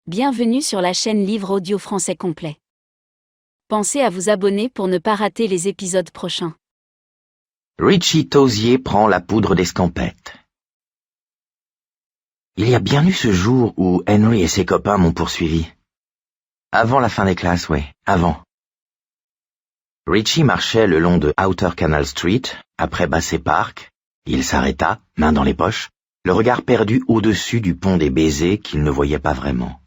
Bienvenue sur la chaîne Livre Audio Français Complet. Pensez à vous abonner pour ne pas rater les épisodes prochains. Richie Tosier prend la poudre d'escampette. Il y a bien eu ce jour où Henry et ses copains m'ont poursuivi. Avant la fin des classes, oui, avant. Richie marchait le long de Outer Canal Street, après Bassett Park. Il s'arrêta, main dans les poches, le regard perdu au-dessus du pont des baisers qu'il ne voyait pas vraiment.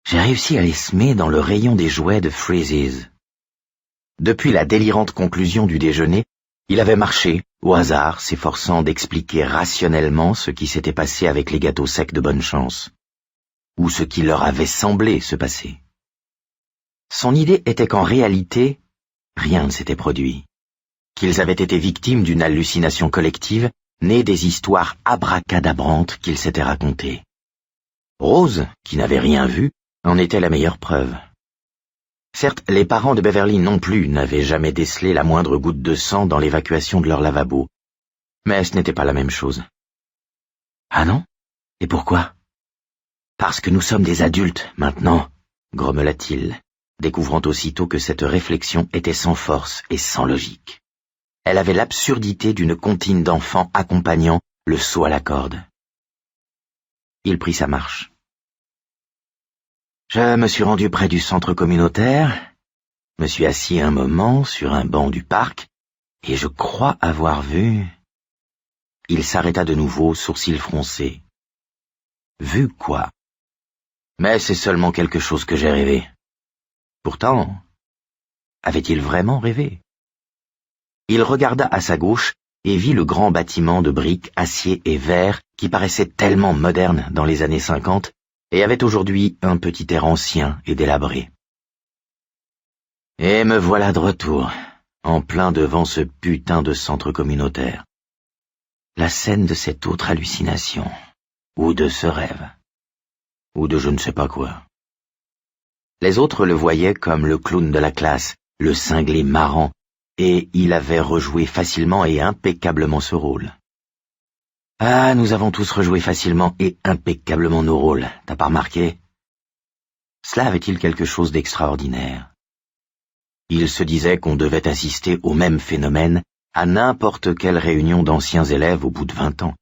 J'ai réussi à les semer dans le rayon des jouets de Freeze's. Depuis la délirante conclusion du déjeuner, il avait marché, au hasard, s'efforçant d'expliquer rationnellement ce qui s'était passé avec les gâteaux secs de bonne chance, ou ce qui leur avait semblé se passer. Son idée était qu'en réalité, rien ne s'était produit, qu'ils avaient été victimes d'une hallucination collective née des histoires abracadabrantes qu'ils s'étaient racontées. Rose, qui n'avait rien vu, en était la meilleure preuve. Certes, les parents de Beverly non plus n'avaient jamais décelé la moindre goutte de sang dans l'évacuation de leur lavabo. Mais ce n'était pas la même chose. Ah non? Et pourquoi? Parce que nous sommes des adultes, maintenant, grommela-t-il, découvrant aussitôt que cette réflexion était sans force et sans logique. Elle avait l'absurdité d'une comptine d'enfants accompagnant le saut à la corde. Il prit sa marche. Je me suis rendu près du centre communautaire, me suis assis un moment sur un banc du parc, et je crois avoir vu... Il s'arrêta de nouveau, sourcils froncés. Vu quoi? Mais c'est seulement quelque chose que j'ai rêvé. Pourtant, avait-il vraiment rêvé? Il regarda à sa gauche et vit le grand bâtiment de briques, acier et verre qui paraissait tellement moderne dans les années 50 et avait aujourd'hui un petit air ancien et délabré. Et me voilà de retour, en plein devant ce putain de centre communautaire. La scène de cette autre hallucination, ou de ce rêve, ou de je ne sais pas quoi. Les autres le voyaient comme le clown de la classe, le cinglé marrant, et il avait rejoué facilement et impeccablement ce rôle. Ah, nous avons tous rejoué facilement et impeccablement nos rôles, t'as pas remarqué? Cela avait-il quelque chose d'extraordinaire? Il se disait qu'on devait assister au même phénomène à n'importe quelle réunion d'anciens élèves au bout de 20 ans.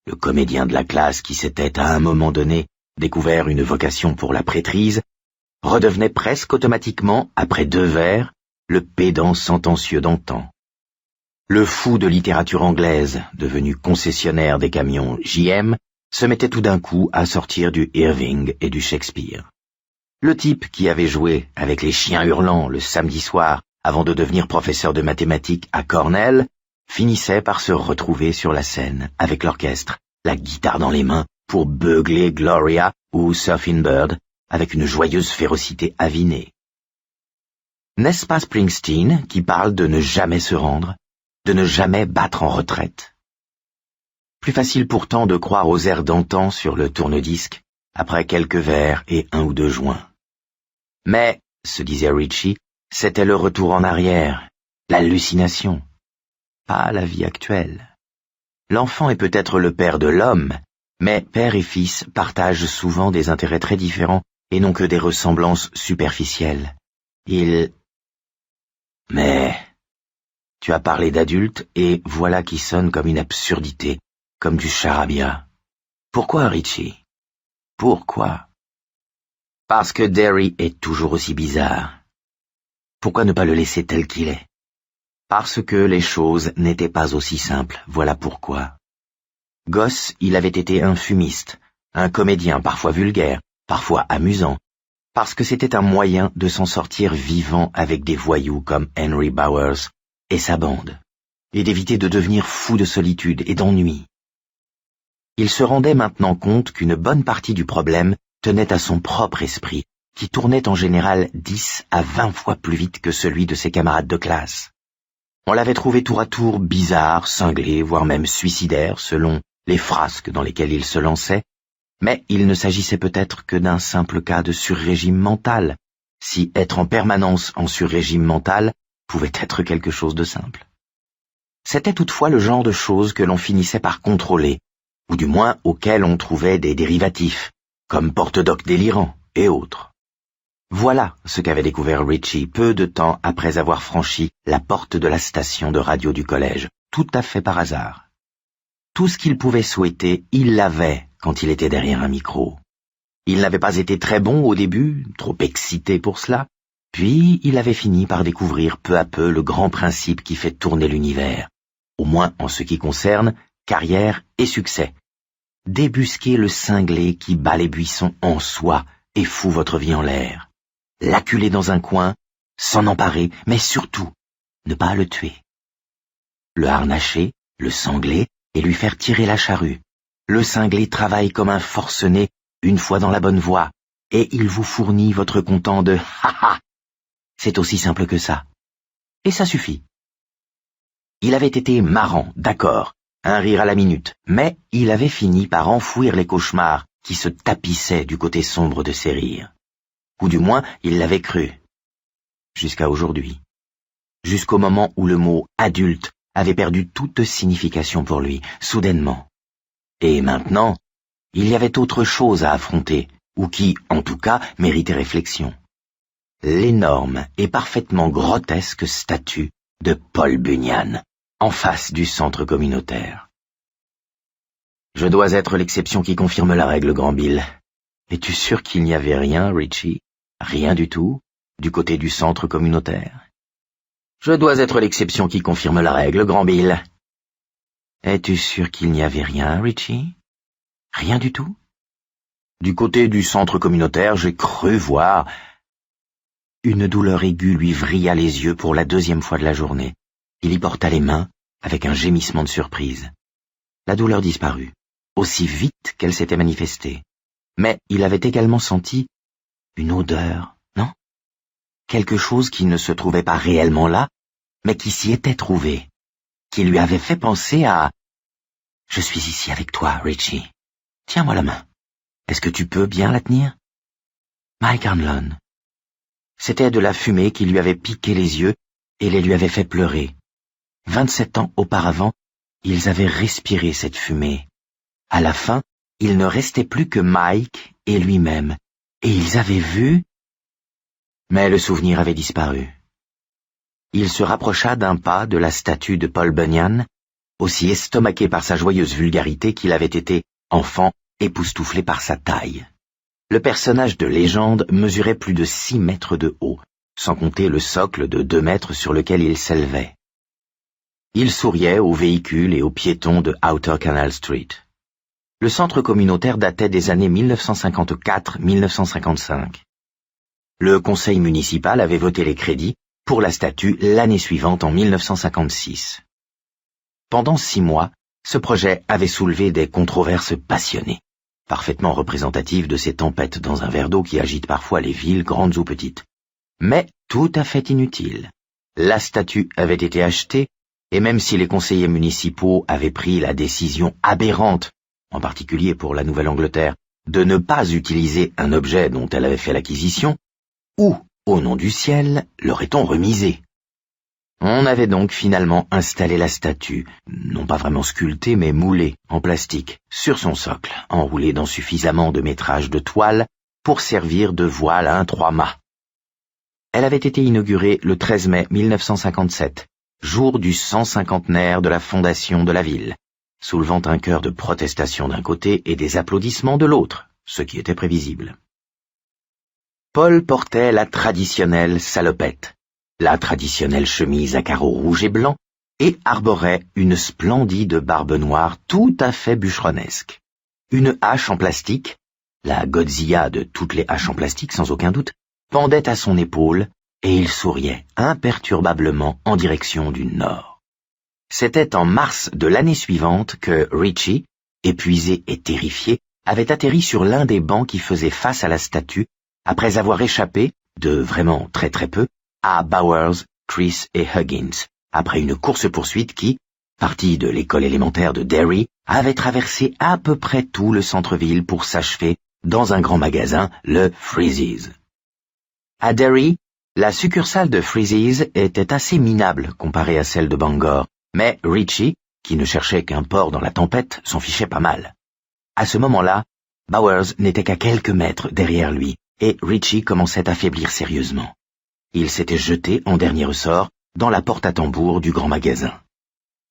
Le comédien de la classe qui s'était à un moment donné découvert une vocation pour la prêtrise redevenait presque automatiquement, après 2 vers, le pédant sentencieux d'antan. Le fou de littérature anglaise, devenu concessionnaire des camions JM, se mettait tout d'un coup à sortir du Irving et du Shakespeare. Le type qui avait joué avec les chiens hurlants le samedi soir avant de devenir professeur de mathématiques à Cornell, finissait par se retrouver sur la scène avec l'orchestre, la guitare dans les mains, pour beugler Gloria ou Surfing Bird avec une joyeuse férocité avinée. N'est-ce pas Springsteen qui parle de ne jamais se rendre, de ne jamais battre en retraite? Plus facile pourtant de croire aux airs d'antan sur le tourne-disque, après quelques vers et 1 ou 2 joints. Mais, se disait Richie, c'était le retour en arrière, l'hallucination, pas la vie actuelle. L'enfant est peut-être le père de l'homme, mais père et fils partagent souvent des intérêts très différents et n'ont que des ressemblances superficielles. Mais... Tu as parlé d'adulte et voilà qui sonne comme une absurdité, comme du charabia. Pourquoi, Richie? Pourquoi? Parce que Derry est toujours aussi bizarre. Pourquoi ne pas le laisser tel qu'il est? Parce que les choses n'étaient pas aussi simples, voilà pourquoi. Gosse, il avait été un fumiste, un comédien parfois vulgaire, parfois amusant, parce que c'était un moyen de s'en sortir vivant avec des voyous comme Henry Bowers et sa bande, et d'éviter de devenir fou de solitude et d'ennui. Il se rendait maintenant compte qu'une bonne partie du problème tenait à son propre esprit, qui tournait en général 10 à 20 fois plus vite que celui de ses camarades de classe. On l'avait trouvé tour à tour bizarre, cinglé, voire même suicidaire, selon les frasques dans lesquelles il se lançait, mais il ne s'agissait peut-être que d'un simple cas de surrégime mental, si être en permanence en surrégime mental pouvait être quelque chose de simple. C'était toutefois le genre de choses que l'on finissait par contrôler, ou du moins auquel on trouvait des dérivatifs, comme porte-doc délirant et autres. Voilà ce qu'avait découvert Richie peu de temps après avoir franchi la porte de la station de radio du collège, tout à fait par hasard. Tout ce qu'il pouvait souhaiter, il l'avait quand il était derrière un micro. Il n'avait pas été très bon au début, trop excité pour cela, puis il avait fini par découvrir peu à peu le grand principe qui fait tourner l'univers, au moins en ce qui concerne carrière et succès. Débusquer le cinglé qui bat les buissons en soi et fout votre vie en l'air. L'acculer dans un coin, s'en emparer, mais surtout, ne pas le tuer. Le harnacher, le sangler et lui faire tirer la charrue. Le cinglé travaille comme un forcené une fois dans la bonne voie, et il vous fournit votre comptant de « ha-ha ». C'est aussi simple que ça. Et ça suffit. Il avait été marrant, d'accord, un rire à la minute, mais il avait fini par enfouir les cauchemars qui se tapissaient du côté sombre de ses rires. Ou du moins, il l'avait cru. Jusqu'à aujourd'hui. Jusqu'au moment où le mot « adulte » avait perdu toute signification pour lui, soudainement. Et maintenant, il y avait autre chose à affronter, ou qui, en tout cas, méritait réflexion. L'énorme et parfaitement grotesque statue de Paul Bunyan, en face du centre communautaire. Je dois être l'exception qui confirme la règle, Grand Bill. Es-tu sûr qu'il n'y avait rien, Richie? Rien du tout, du côté du centre communautaire? Je dois être l'exception qui confirme la règle, Grand Bill. Es-tu sûr qu'il n'y avait rien, Richie? Rien du tout? Du côté du centre communautaire, j'ai cru voir... Une douleur aiguë lui vrilla les yeux pour la deuxième fois de la journée. Il y porta les mains, avec un gémissement de surprise. La douleur disparut, aussi vite qu'elle s'était manifestée. Mais il avait également senti une odeur, non? Quelque chose qui ne se trouvait pas réellement là, mais qui s'y était trouvé, qui lui avait fait penser à « Je suis ici avec toi, Richie. Tiens-moi la main. Est-ce que tu peux bien la tenir? » Mike Hanlon. C'était de la fumée qui lui avait piqué les yeux et les lui avait fait pleurer. 27 ans auparavant, ils avaient respiré cette fumée. À la fin, il ne restait plus que Mike et lui-même, et ils avaient vu... Mais le souvenir avait disparu. Il se rapprocha d'un pas de la statue de Paul Bunyan, aussi estomaqué par sa joyeuse vulgarité qu'il avait été, enfant, époustouflé par sa taille. Le personnage de légende mesurait plus de 6 mètres de haut, sans compter le socle de 2 mètres sur lequel il s'élevait. Il souriait aux véhicules et aux piétons de Outer Canal Street. Le centre communautaire datait des années 1954-1955. Le conseil municipal avait voté les crédits pour la statue l'année suivante en 1956. Pendant 6 mois, ce projet avait soulevé des controverses passionnées, parfaitement représentatives de ces tempêtes dans un verre d'eau qui agitent parfois les villes, grandes ou petites. Mais tout à fait inutile. La statue avait été achetée, et même si les conseillers municipaux avaient pris la décision aberrante, en particulier pour la Nouvelle-Angleterre, de ne pas utiliser un objet dont elle avait fait l'acquisition, où, au nom du ciel, l'aurait-on remisé? On avait donc finalement installé la statue, non pas vraiment sculptée mais moulée en plastique, sur son socle, enroulée dans suffisamment de métrage de toile pour servir de voile à un 3-mâts. Elle avait été inaugurée le 13 mai 1957, jour du 150aire de la fondation de la ville, soulevant un chœur de protestation d'un côté et des applaudissements de l'autre, ce qui était prévisible. Paul portait la traditionnelle salopette, la traditionnelle chemise à carreaux rouges et blancs, et arborait une splendide barbe noire tout à fait bûcheronnesque. Une hache en plastique, la Godzilla de toutes les haches en plastique sans aucun doute, pendait à son épaule, et il souriait imperturbablement en direction du nord. C'était en mars de l'année suivante que Richie, épuisé et terrifié, avait atterri sur l'un des bancs qui faisait face à la statue, après avoir échappé, de vraiment très très peu, à Bowers, Chris et Huggins, après une course-poursuite qui, partie de l'école élémentaire de Derry, avait traversé à peu près tout le centre-ville pour s'achever dans un grand magasin, le Freeze's. À Derry, la succursale de Freeze's était assez minable comparée à celle de Bangor, mais Richie, qui ne cherchait qu'un port dans la tempête, s'en fichait pas mal. À ce moment-là, Bowers n'était qu'à quelques mètres derrière lui, et Richie commençait à faiblir sérieusement. Il s'était jeté en dernier ressort dans la porte à tambour du grand magasin.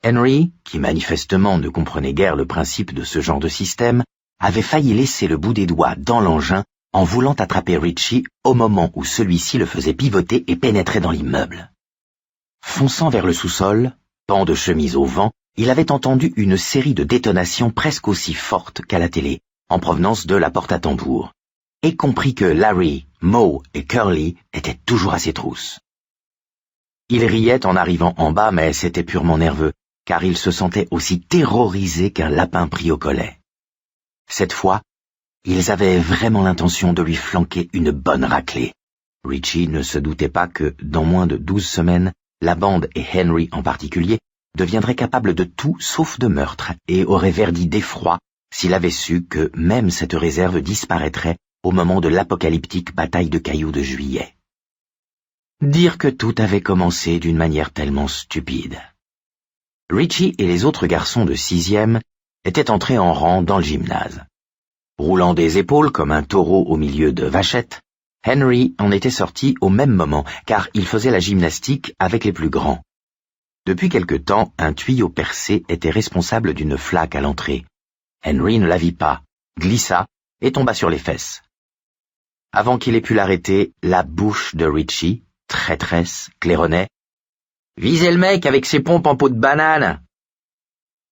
Henry, qui manifestement ne comprenait guère le principe de ce genre de système, avait failli laisser le bout des doigts dans l'engin en voulant attraper Richie au moment où celui-ci le faisait pivoter et pénétrer dans l'immeuble. Fonçant vers le sous-sol, pan de chemise au vent, il avait entendu une série de détonations presque aussi fortes qu'à la télé, en provenance de la porte à tambour, et comprit que Larry, Moe et Curly étaient toujours à ses trousses. Il riait en arrivant en bas, mais c'était purement nerveux, car il se sentait aussi terrorisé qu'un lapin pris au collet. Cette fois, ils avaient vraiment l'intention de lui flanquer une bonne raclée. Richie ne se doutait pas que, dans moins de 12 semaines, la bande, et Henry en particulier, deviendraient capables de tout sauf de meurtre et aurait verdi d'effroi s'il avait su que même cette réserve disparaîtrait au moment de l'apocalyptique bataille de cailloux de juillet. Dire que tout avait commencé d'une manière tellement stupide. Richie et les autres garçons de 6e étaient entrés en rang dans le gymnase. Roulant des épaules comme un taureau au milieu de vachettes, Henry en était sorti au même moment, car il faisait la gymnastique avec les plus grands. Depuis quelque temps, un tuyau percé était responsable d'une flaque à l'entrée. Henry ne la vit pas, glissa et tomba sur les fesses. Avant qu'il ait pu l'arrêter, la bouche de Richie, traîtresse, claironnait. « Visez le mec avec ses pompes en peau de banane !»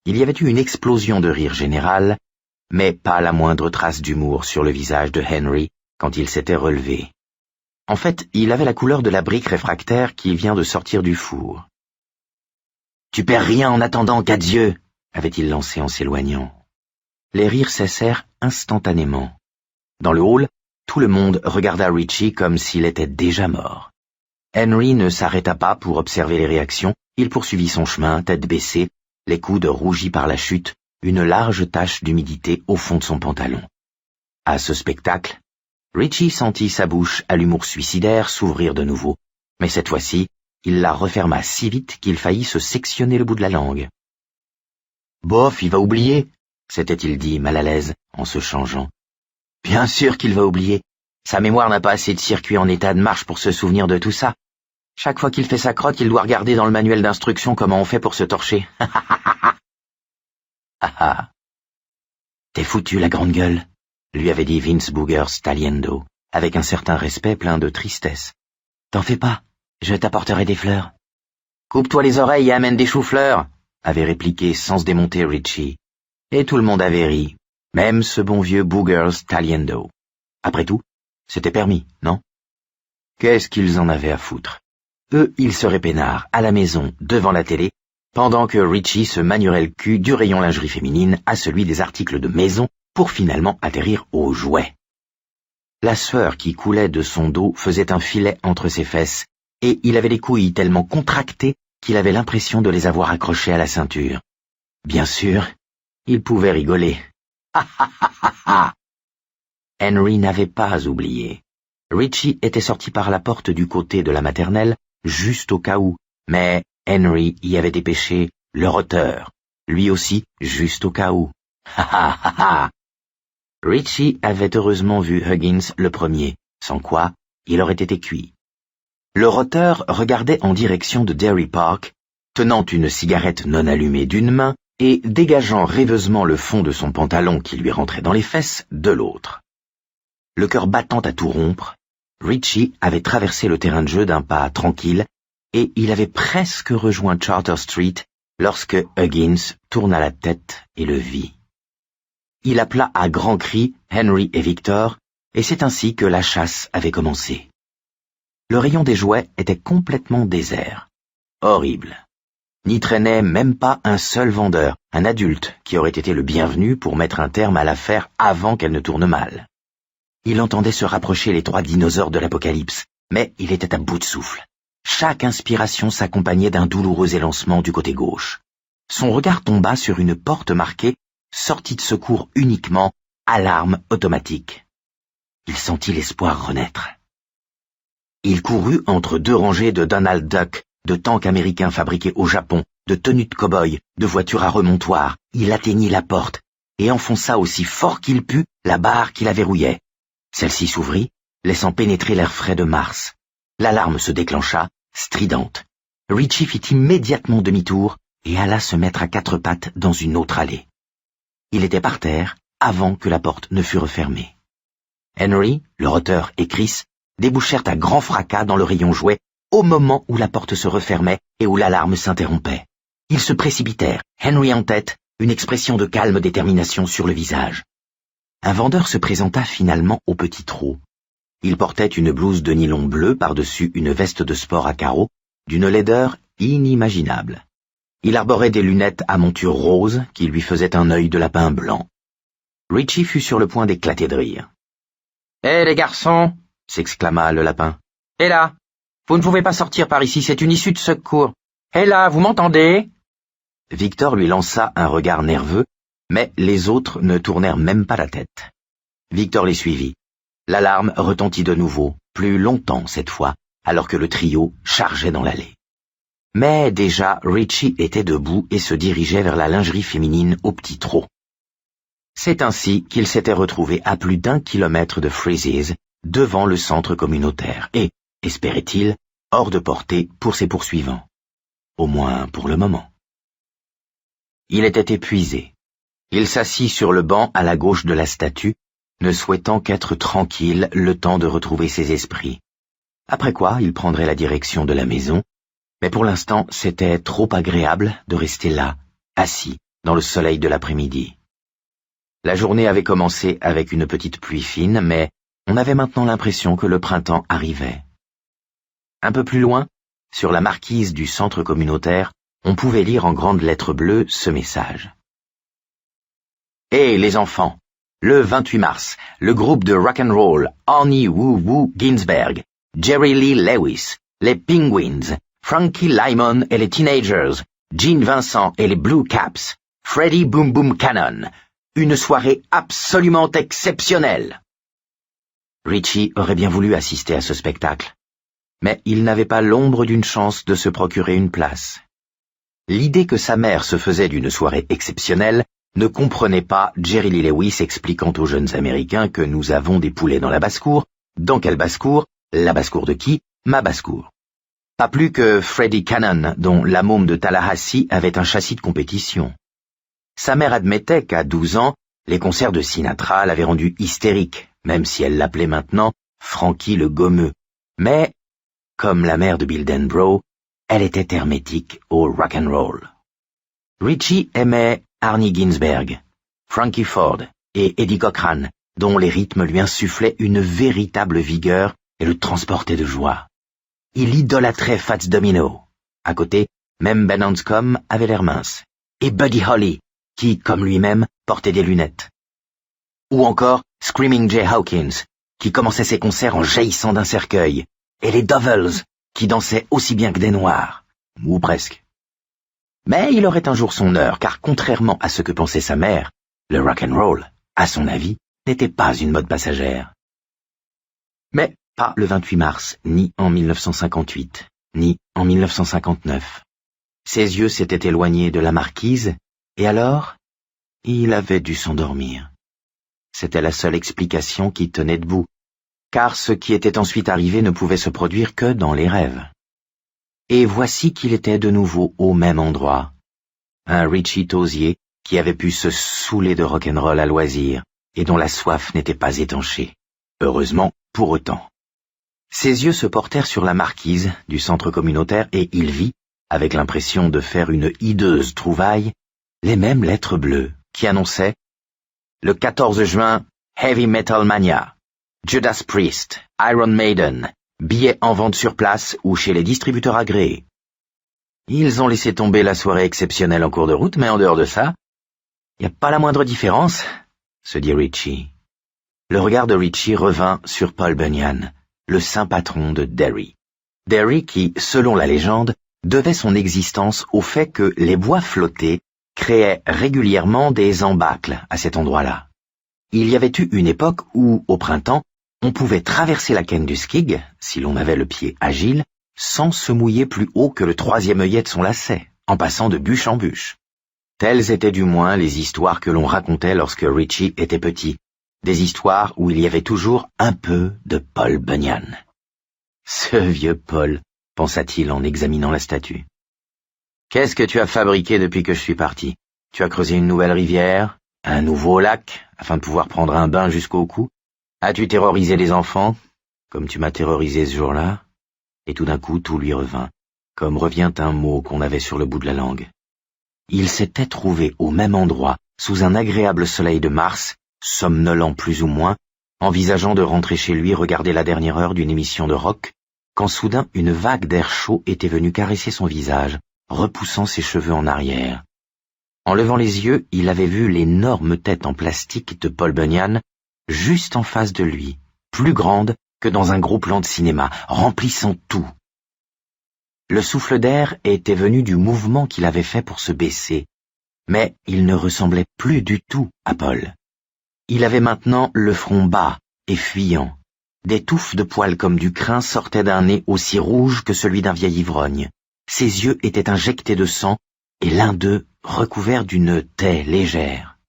Il y avait eu une explosion de rire général, mais pas la moindre trace d'humour sur le visage de Henry quand il s'était relevé. En fait, il avait la couleur de la brique réfractaire qui vient de sortir du four. « Tu perds rien en attendant, Cadieux !» avait-il lancé en s'éloignant. Les rires cessèrent instantanément. Dans le hall, tout le monde regarda Richie comme s'il était déjà mort. Henry ne s'arrêta pas pour observer les réactions, il poursuivit son chemin, tête baissée, les coudes rougis par la chute, une large tache d'humidité au fond de son pantalon. À ce spectacle, Richie sentit sa bouche à l'humour suicidaire s'ouvrir de nouveau, mais cette fois-ci, il la referma si vite qu'il faillit se sectionner le bout de la langue. « Bof, il va oublier !» s'était-il dit, mal à l'aise, en se changeant. « Bien sûr qu'il va oublier. Sa mémoire n'a pas assez de circuits en état de marche pour se souvenir de tout ça. Chaque fois qu'il fait sa crotte, il doit regarder dans le manuel d'instruction comment on fait pour se torcher. Ah. T'es foutu, la grande gueule, lui avait dit Vince Booger Staliendo, avec un certain respect plein de tristesse. T'en fais pas, je t'apporterai des fleurs. Coupe-toi les oreilles et amène des choux-fleurs, avait répliqué sans se démonter Richie. Et tout le monde avait ri, même ce bon vieux Booger Staliendo. Après tout, c'était permis, non? Qu'est-ce qu'ils en avaient à foutre? Eux, ils seraient peinards, à la maison, devant la télé, pendant que Richie se manurait le cul du rayon lingerie féminine à celui des articles de maison pour finalement atterrir aux jouets. La sueur qui coulait de son dos faisait un filet entre ses fesses, et il avait les couilles tellement contractées qu'il avait l'impression de les avoir accrochées à la ceinture. Bien sûr, il pouvait rigoler. Ha ha ha ha ha! Henry n'avait pas oublié. Richie était sorti par la porte du côté de la maternelle, juste au cas où, mais Henry y avait dépêché le roteur, lui aussi juste au cas où. Ha ha ha ha! Richie avait heureusement vu Huggins le premier, sans quoi il aurait été cuit. Le roteur regardait en direction de Dairy Park, tenant une cigarette non allumée d'une main et dégageant rêveusement le fond de son pantalon qui lui rentrait dans les fesses de l'autre. Le cœur battant à tout rompre, Richie avait traversé le terrain de jeu d'un pas tranquille et il avait presque rejoint Charter Street lorsque Huggins tourna la tête et le vit. Il appela à grands cris Henry et Victor, et c'est ainsi que la chasse avait commencé. Le rayon des jouets était complètement désert. Horrible. N'y traînait même pas un seul vendeur, un adulte qui aurait été le bienvenu pour mettre un terme à l'affaire avant qu'elle ne tourne mal. Il entendait se rapprocher les 3 dinosaures de l'apocalypse, mais il était à bout de souffle. Chaque inspiration s'accompagnait d'un douloureux élancement du côté gauche. Son regard tomba sur une porte marquée « Sortie de secours uniquement, alarme automatique ». Il sentit l'espoir renaître. Il courut entre 2 rangées de Donald Duck, de tanks américains fabriqués au Japon, de tenues de cow-boy, de voitures à remontoir. Il atteignit la porte, et enfonça aussi fort qu'il put la barre qui la verrouillait. Celle-ci s'ouvrit, laissant pénétrer l'air frais de mars. L'alarme se déclencha, stridente. Richie fit immédiatement demi-tour et alla se mettre à quatre pattes dans une autre allée. Il était par terre avant que la porte ne fût refermée. Henry, le roteur et Chris débouchèrent à grand fracas dans le rayon jouet au moment où la porte se refermait et où l'alarme s'interrompait. Ils se précipitèrent, Henry en tête, une expression de calme détermination sur le visage. Un vendeur se présenta finalement au petit trot. Il portait une blouse de nylon bleu par-dessus une veste de sport à carreaux, d'une laideur inimaginable. Il arborait des lunettes à monture rose qui lui faisaient un œil de lapin blanc. Richie fut sur le point d'éclater de rire. « Hé, les garçons !» s'exclama le lapin. « Hé là! Vous ne pouvez pas sortir par ici, c'est une issue de secours. Hé là, vous m'entendez ?» Victor lui lança un regard nerveux, mais les autres ne tournèrent même pas la tête. Victor les suivit. L'alarme retentit de nouveau, plus longtemps cette fois, alors que le trio chargeait dans l'allée. Mais déjà, Richie était debout et se dirigeait vers la lingerie féminine au petit trot. C'est ainsi qu'il s'était retrouvé à plus d'1 kilomètre de Freeze's, devant le centre communautaire, et, espérait-il, hors de portée pour ses poursuivants. Au moins pour le moment. Il était épuisé. Il s'assit sur le banc à la gauche de la statue, ne souhaitant qu'être tranquille le temps de retrouver ses esprits. Après quoi, il prendrait la direction de la maison, mais pour l'instant, c'était trop agréable de rester là, assis, dans le soleil de l'après-midi. La journée avait commencé avec une petite pluie fine, mais on avait maintenant l'impression que le printemps arrivait. Un peu plus loin, sur la marquise du centre communautaire, on pouvait lire en grandes lettres bleues ce message. « Hé, les enfants! Le 28 mars, le groupe de rock'n'roll Arnie Woo Ginsberg, Jerry Lee Lewis, les Penguins, Frankie Lymon et les Teenagers, Gene Vincent et les Blue Caps, Freddie Boom Boom Cannon. Une soirée absolument exceptionnelle. » Richie aurait bien voulu assister à ce spectacle, mais il n'avait pas l'ombre d'une chance de se procurer une place. L'idée que sa mère se faisait d'une soirée exceptionnelle ne comprenait pas Jerry Lee Lewis expliquant aux jeunes Américains que nous avons des poulets dans la basse-cour. Dans quelle basse-cour? La basse-cour de qui? Ma basse-cour. Pas plus que Freddie Cannon, dont la môme de Tallahassee avait un châssis de compétition. Sa mère admettait qu'à 12 ans, les concerts de Sinatra l'avaient rendu hystérique, même si elle l'appelait maintenant Frankie le gommeux. Mais, comme la mère de Bill Denbrough, elle était hermétique au rock'n'roll. Richie aimait Arnie Ginsberg, Frankie Ford et Eddie Cochran, dont les rythmes lui insufflaient une véritable vigueur et le transportaient de joie. Il idolâtrait Fats Domino. À côté, même Ben Hanscom avait l'air mince. Et Buddy Holly, qui, comme lui-même, portait des lunettes. Ou encore Screaming Jay Hawkins, qui commençait ses concerts en jaillissant d'un cercueil, et les Dovels, qui dansaient aussi bien que des noirs, ou presque. Mais il aurait un jour son heure, car contrairement à ce que pensait sa mère, le rock'n'roll, à son avis, n'était pas une mode passagère. Mais pas le 28 mars, ni en 1958, ni en 1959. Ses yeux s'étaient éloignés de la marquise, et alors, il avait dû s'endormir. C'était la seule explication qui tenait debout, car ce qui était ensuite arrivé ne pouvait se produire que dans les rêves. Et voici qu'il était de nouveau au même endroit. Un Richie tausier qui avait pu se saouler de rock'n'roll à loisir, et dont la soif n'était pas étanchée. Heureusement, pour autant. Ses yeux se portèrent sur la marquise du centre communautaire et il vit, avec l'impression de faire une hideuse trouvaille, les mêmes lettres bleues qui annonçaient « Le 14 juin, Heavy Metal Mania, Judas Priest, Iron Maiden, billets en vente sur place ou chez les distributeurs agréés. » Ils ont laissé tomber la soirée exceptionnelle en cours de route, mais en dehors de ça, il n'y a pas la moindre différence, se dit Richie. Le regard de Richie revint sur Paul Bunyan, le saint patron de Derry. Derry qui, selon la légende, devait son existence au fait que les bois flottés créaient régulièrement des embâcles à cet endroit-là. Il y avait eu une époque où, au printemps, on pouvait traverser la Ken du Skig, si l'on avait le pied agile, sans se mouiller plus haut que le 3e œillet de son lacet, en passant de bûche en bûche. Telles étaient du moins les histoires que l'on racontait lorsque Richie était petit, des histoires où il y avait toujours un peu de Paul Bunyan. Ce vieux Paul, pensa-t-il en examinant la statue. Qu'est-ce que tu as fabriqué depuis que je suis parti? Tu as creusé une nouvelle rivière, un nouveau lac, afin de pouvoir prendre un bain jusqu'au cou? As-tu terrorisé les enfants, comme tu m'as terrorisé ce jour-là? Et tout d'un coup, tout lui revint, comme revient un mot qu'on avait sur le bout de la langue. Il s'était trouvé au même endroit, sous un agréable soleil de mars, somnolent plus ou moins, envisageant de rentrer chez lui regarder la dernière heure d'une émission de rock, quand soudain une vague d'air chaud était venue caresser son visage, repoussant ses cheveux en arrière. En levant les yeux, il avait vu l'énorme tête en plastique de Paul Bunyan, juste en face de lui, plus grande que dans un gros plan de cinéma, remplissant tout. Le souffle d'air était venu du mouvement qu'il avait fait pour se baisser, mais il ne ressemblait plus du tout à Paul. Il avait maintenant le front bas et fuyant. Des touffes de poils comme du crin sortaient d'un nez aussi rouge que celui d'un vieil ivrogne. Ses yeux étaient injectés de sang, et l'un d'eux recouvert d'une taie légère.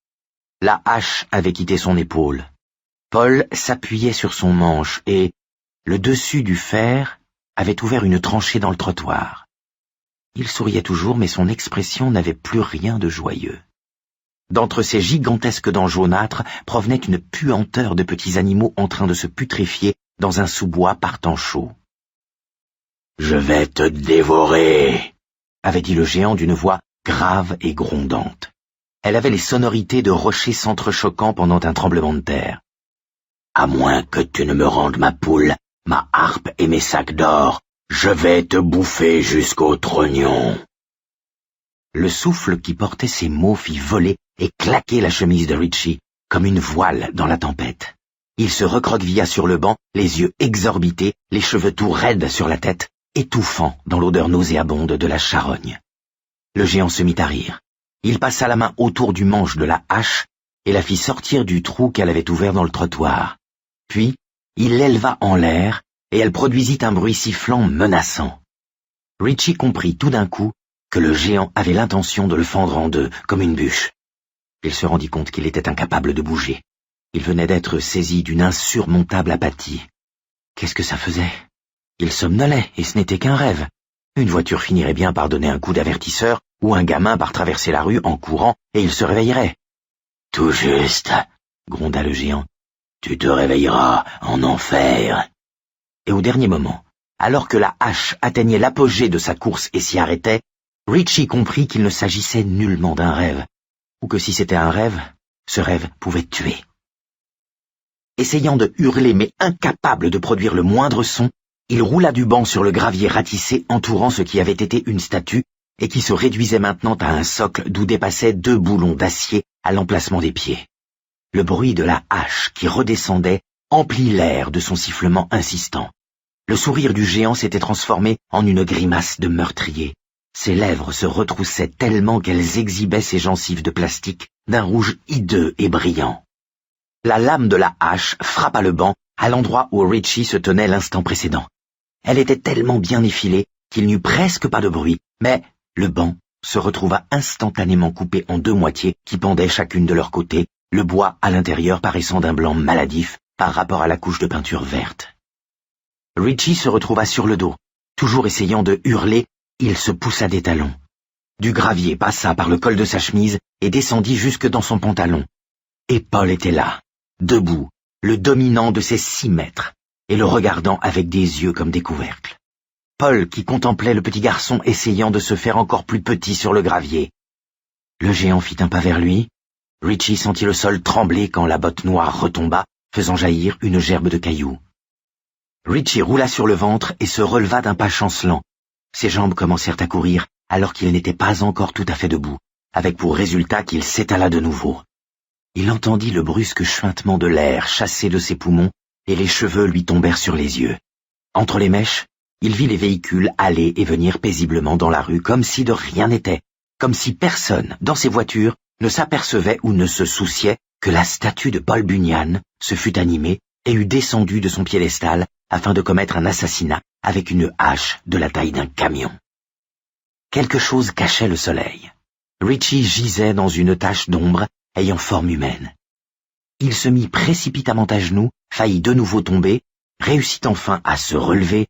La hache avait quitté son épaule. Paul s'appuyait sur son manche et, le dessus du fer, avait ouvert une tranchée dans le trottoir. Il souriait toujours, mais son expression n'avait plus rien de joyeux. D'entre ces gigantesques dents jaunâtres provenait une puanteur de petits animaux en train de se putréfier dans un sous-bois partant chaud. « Je vais te dévorer !» avait dit le géant d'une voix grave et grondante. Elle avait les sonorités de rochers s'entrechoquant pendant un tremblement de terre. « À moins que tu ne me rendes ma poule, ma harpe et mes sacs d'or, je vais te bouffer jusqu'au trognon. » Le souffle qui portait ces mots fit voler et claquer la chemise de Richie, comme une voile dans la tempête. Il se recroquevilla sur le banc, les yeux exorbités, les cheveux tout raides sur la tête, étouffant dans l'odeur nauséabonde de la charogne. Le géant se mit à rire. Il passa la main autour du manche de la hache et la fit sortir du trou qu'elle avait ouvert dans le trottoir. Puis, il l'éleva en l'air et elle produisit un bruit sifflant menaçant. Richie comprit tout d'un coup que le géant avait l'intention de le fendre en deux, comme une bûche. Il se rendit compte qu'il était incapable de bouger. Il venait d'être saisi d'une insurmontable apathie. Qu'est-ce que ça faisait? Il somnolait, et ce n'était qu'un rêve. Une voiture finirait bien par donner un coup d'avertisseur, ou un gamin par traverser la rue en courant, et il se réveillerait. « Tout juste, » gronda le géant. « Tu te réveilleras en enfer. » Et au dernier moment, alors que la hache atteignait l'apogée de sa course et s'y arrêtait, Richie comprit qu'il ne s'agissait nullement d'un rêve, ou que si c'était un rêve, ce rêve pouvait tuer. Essayant de hurler mais incapable de produire le moindre son, il roula du banc sur le gravier ratissé entourant ce qui avait été une statue et qui se réduisait maintenant à un socle d'où dépassaient 2 boulons d'acier à l'emplacement des pieds. Le bruit de la hache qui redescendait emplit l'air de son sifflement insistant. Le sourire du géant s'était transformé en une grimace de meurtrier. Ses lèvres se retroussaient tellement qu'elles exhibaient ses gencives de plastique d'un rouge hideux et brillant. La lame de la hache frappa le banc à l'endroit où Richie se tenait l'instant précédent. Elle était tellement bien effilée qu'il n'y eut presque pas de bruit, mais le banc se retrouva instantanément coupé en 2 moitiés qui pendaient chacune de leur côté, le bois à l'intérieur paraissant d'un blanc maladif par rapport à la couche de peinture verte. Richie se retrouva sur le dos. Toujours essayant de hurler, il se poussa des talons. Du gravier passa par le col de sa chemise et descendit jusque dans son pantalon. Et Paul était là, debout, le dominant de ses 6 mètres, et le regardant avec des yeux comme des couvercles. Paul qui contemplait le petit garçon essayant de se faire encore plus petit sur le gravier. Le géant fit un pas vers lui. Richie sentit le sol trembler quand la botte noire retomba, faisant jaillir une gerbe de cailloux. Richie roula sur le ventre et se releva d'un pas chancelant. Ses jambes commencèrent à courir alors qu'il n'était pas encore tout à fait debout, avec pour résultat qu'il s'étala de nouveau. Il entendit le brusque chuintement de l'air chassé de ses poumons et les cheveux lui tombèrent sur les yeux. Entre les mèches, il vit les véhicules aller et venir paisiblement dans la rue comme si de rien n'était, comme si personne, dans ses voitures, ne s'apercevait ou ne se souciait que la statue de Paul Bunyan se fût animée et eût descendu de son piédestal afin de commettre un assassinat avec une hache de la taille d'un camion. Quelque chose cachait le soleil. Richie gisait dans une tache d'ombre ayant forme humaine. Il se mit précipitamment à genoux, faillit de nouveau tomber, réussit enfin à se relever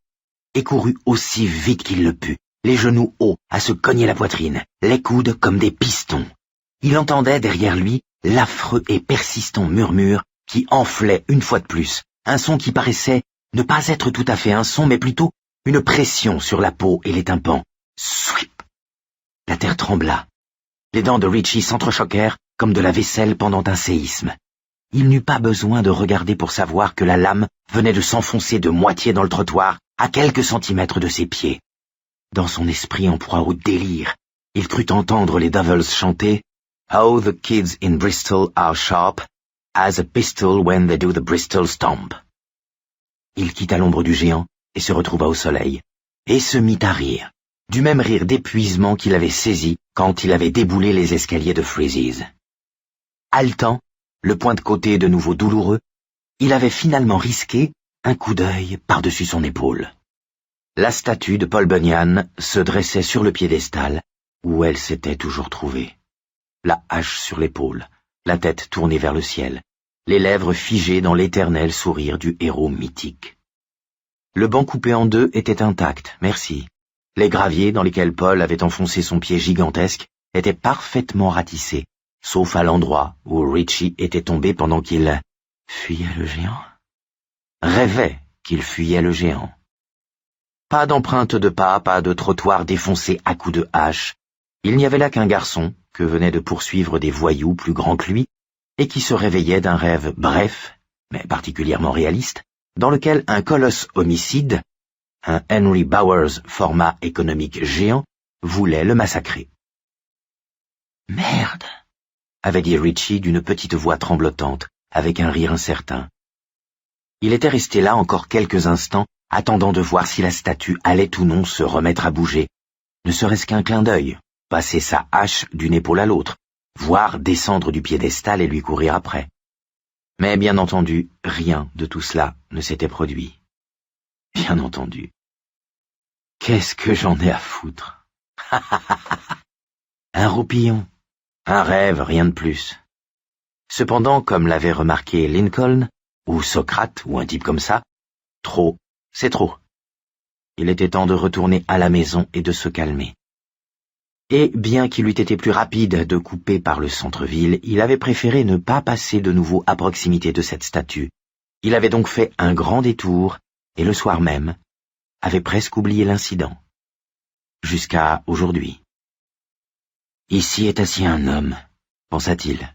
et courut aussi vite qu'il le put, les genoux hauts, à se cogner la poitrine, les coudes comme des pistons. Il entendait derrière lui l'affreux et persistant murmure qui enflait une fois de plus, un son qui paraissait ne pas être tout à fait un son, mais plutôt une pression sur la peau et les tympans. Sweep! La terre trembla. Les dents de Richie s'entrechoquèrent comme de la vaisselle pendant un séisme. Il n'eut pas besoin de regarder pour savoir que la lame venait de s'enfoncer de moitié dans le trottoir, à quelques centimètres de ses pieds. Dans son esprit en proie au délire, il crut entendre les Devils chanter « How the kids in Bristol are sharp, as a pistol when they do the Bristol stomp ». Il quitta l'ombre du géant et se retrouva au soleil, et se mit à rire, du même rire d'épuisement qu'il avait saisi quand il avait déboulé les escaliers de Freeze's. Haletant, le point de côté de nouveau douloureux, il avait finalement risqué un coup d'œil par-dessus son épaule. La statue de Paul Bunyan se dressait sur le piédestal où elle s'était toujours trouvée. La hache sur l'épaule, la tête tournée vers le ciel, les lèvres figées dans l'éternel sourire du héros mythique. Le banc coupé en deux était intact, merci. Les graviers dans lesquels Paul avait enfoncé son pied gigantesque étaient parfaitement ratissés, sauf à l'endroit où Richie était tombé pendant qu'il fuyait le géant. Rêvait qu'il fuyait le géant. Pas d'empreinte de pas, pas de trottoir défoncé à coups de hache. Il n'y avait là qu'un garçon que venaient de poursuivre des voyous plus grands que lui et qui se réveillait d'un rêve bref, mais particulièrement réaliste, dans lequel un colosse homicide, un Henry Bowers format économique géant, voulait le massacrer. « Merde !» avait dit Richie d'une petite voix tremblotante, avec un rire incertain. Il était resté là encore quelques instants, attendant de voir si la statue allait ou non se remettre à bouger, ne serait-ce qu'un clin d'œil, passer sa hache d'une épaule à l'autre, voire descendre du piédestal et lui courir après. Mais bien entendu, rien de tout cela ne s'était produit. Bien entendu. Qu'est-ce que j'en ai à foutre? Un roupillon, un rêve, rien de plus. Cependant, comme l'avait remarqué Lincoln, ou Socrate, ou un type comme ça, trop, c'est trop. Il était temps de retourner à la maison et de se calmer. Et bien qu'il eût été plus rapide de couper par le centre-ville, il avait préféré ne pas passer de nouveau à proximité de cette statue. Il avait donc fait un grand détour, et le soir même, avait presque oublié l'incident. Jusqu'à aujourd'hui. Ici est assis un homme, pensa-t-il,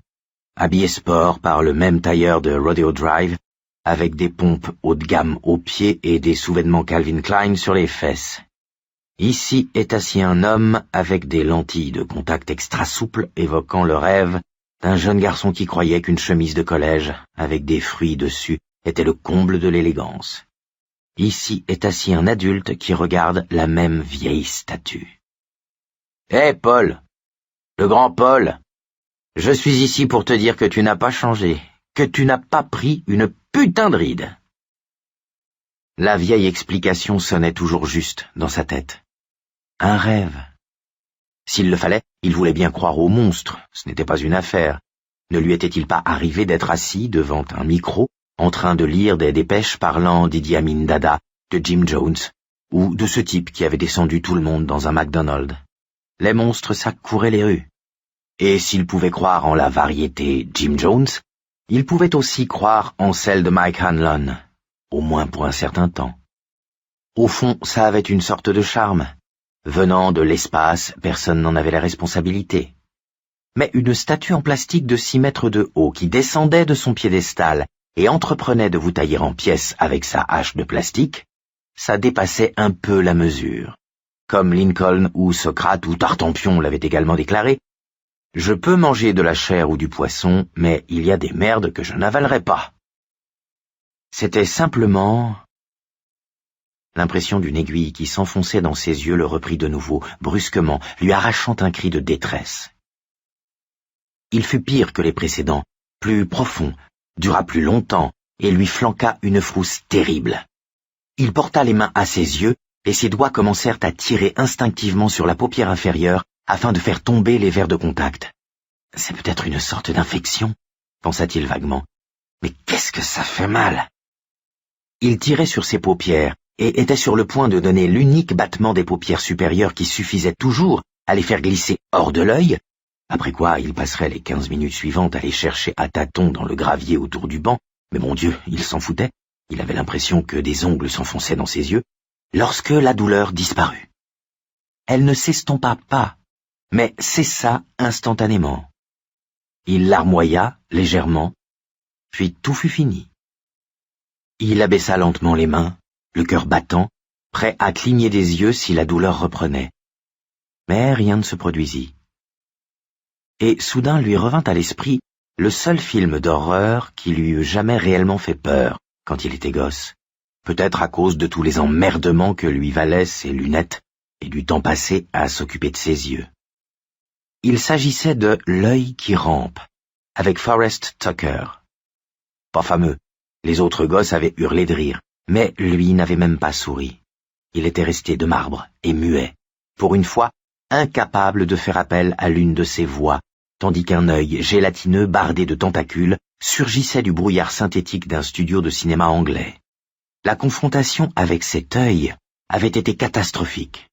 habillé sport par le même tailleur de Rodeo Drive, avec des pompes haut de gamme aux pieds et des sous-vêtements Calvin Klein sur les fesses. Ici est assis un homme avec des lentilles de contact extra souples évoquant le rêve d'un jeune garçon qui croyait qu'une chemise de collège avec des fruits dessus était le comble de l'élégance. Ici est assis un adulte qui regarde la même vieille statue. « Hé, Paul, le grand Paul, je suis ici pour te dire que tu n'as pas changé, que tu n'as pas pris une putain de ride. » La vieille explication sonnait toujours juste dans sa tête. Un rêve. S'il le fallait, il voulait bien croire au monstre, ce n'était pas une affaire. Ne lui était-il pas arrivé d'être assis devant un micro, en train de lire des dépêches parlant d'Idi Amin Dada, de Jim Jones, ou de ce type qui avait descendu tout le monde dans un McDonald's? Les monstres, ça courait les rues. Et s'il pouvait croire en la variété Jim Jones, il pouvait aussi croire en celle de Mike Hanlon, au moins pour un certain temps. Au fond, ça avait une sorte de charme. Venant de l'espace, personne n'en avait la responsabilité. Mais une statue en plastique de 6 mètres de haut qui descendait de son piédestal et entreprenait de vous tailler en pièces avec sa hache de plastique, ça dépassait un peu la mesure. Comme Lincoln ou Socrate ou Tartampion l'avaient également déclaré, « Je peux manger de la chair ou du poisson, mais il y a des merdes que je n'avalerai pas. » C'était simplement... L'impression d'une aiguille qui s'enfonçait dans ses yeux le reprit de nouveau, brusquement, lui arrachant un cri de détresse. Il fut pire que les précédents, plus profond, dura plus longtemps, et lui flanqua une frousse terrible. Il porta les mains à ses yeux, et ses doigts commencèrent à tirer instinctivement sur la paupière inférieure afin de faire tomber les verres de contact. C'est peut-être une sorte d'infection, pensa-t-il vaguement. Mais qu'est-ce que ça fait mal? Il tirait sur ses paupières et était sur le point de donner l'unique battement des paupières supérieures qui suffisait toujours à les faire glisser hors de l'œil, après quoi il passerait les 15 minutes suivantes à les chercher à tâtons dans le gravier autour du banc, mais mon Dieu, il s'en foutait, il avait l'impression que des ongles s'enfonçaient dans ses yeux, lorsque la douleur disparut. Elle ne s'estompa pas, mais cessa instantanément. Il larmoya légèrement, puis tout fut fini. Il abaissa lentement les mains, le cœur battant, prêt à cligner des yeux si la douleur reprenait. Mais rien ne se produisit. Et soudain lui revint à l'esprit le seul film d'horreur qui lui eût jamais réellement fait peur quand il était gosse, peut-être à cause de tous les emmerdements que lui valaient ses lunettes et du temps passé à s'occuper de ses yeux. Il s'agissait de L'œil qui rampe, avec Forrest Tucker. Pas fameux, les autres gosses avaient hurlé de rire, mais lui n'avait même pas souri. Il était resté de marbre et muet, pour une fois incapable de faire appel à l'une de ses voix, tandis qu'un œil gélatineux bardé de tentacules surgissait du brouillard synthétique d'un studio de cinéma anglais. La confrontation avec cet œil avait été catastrophique.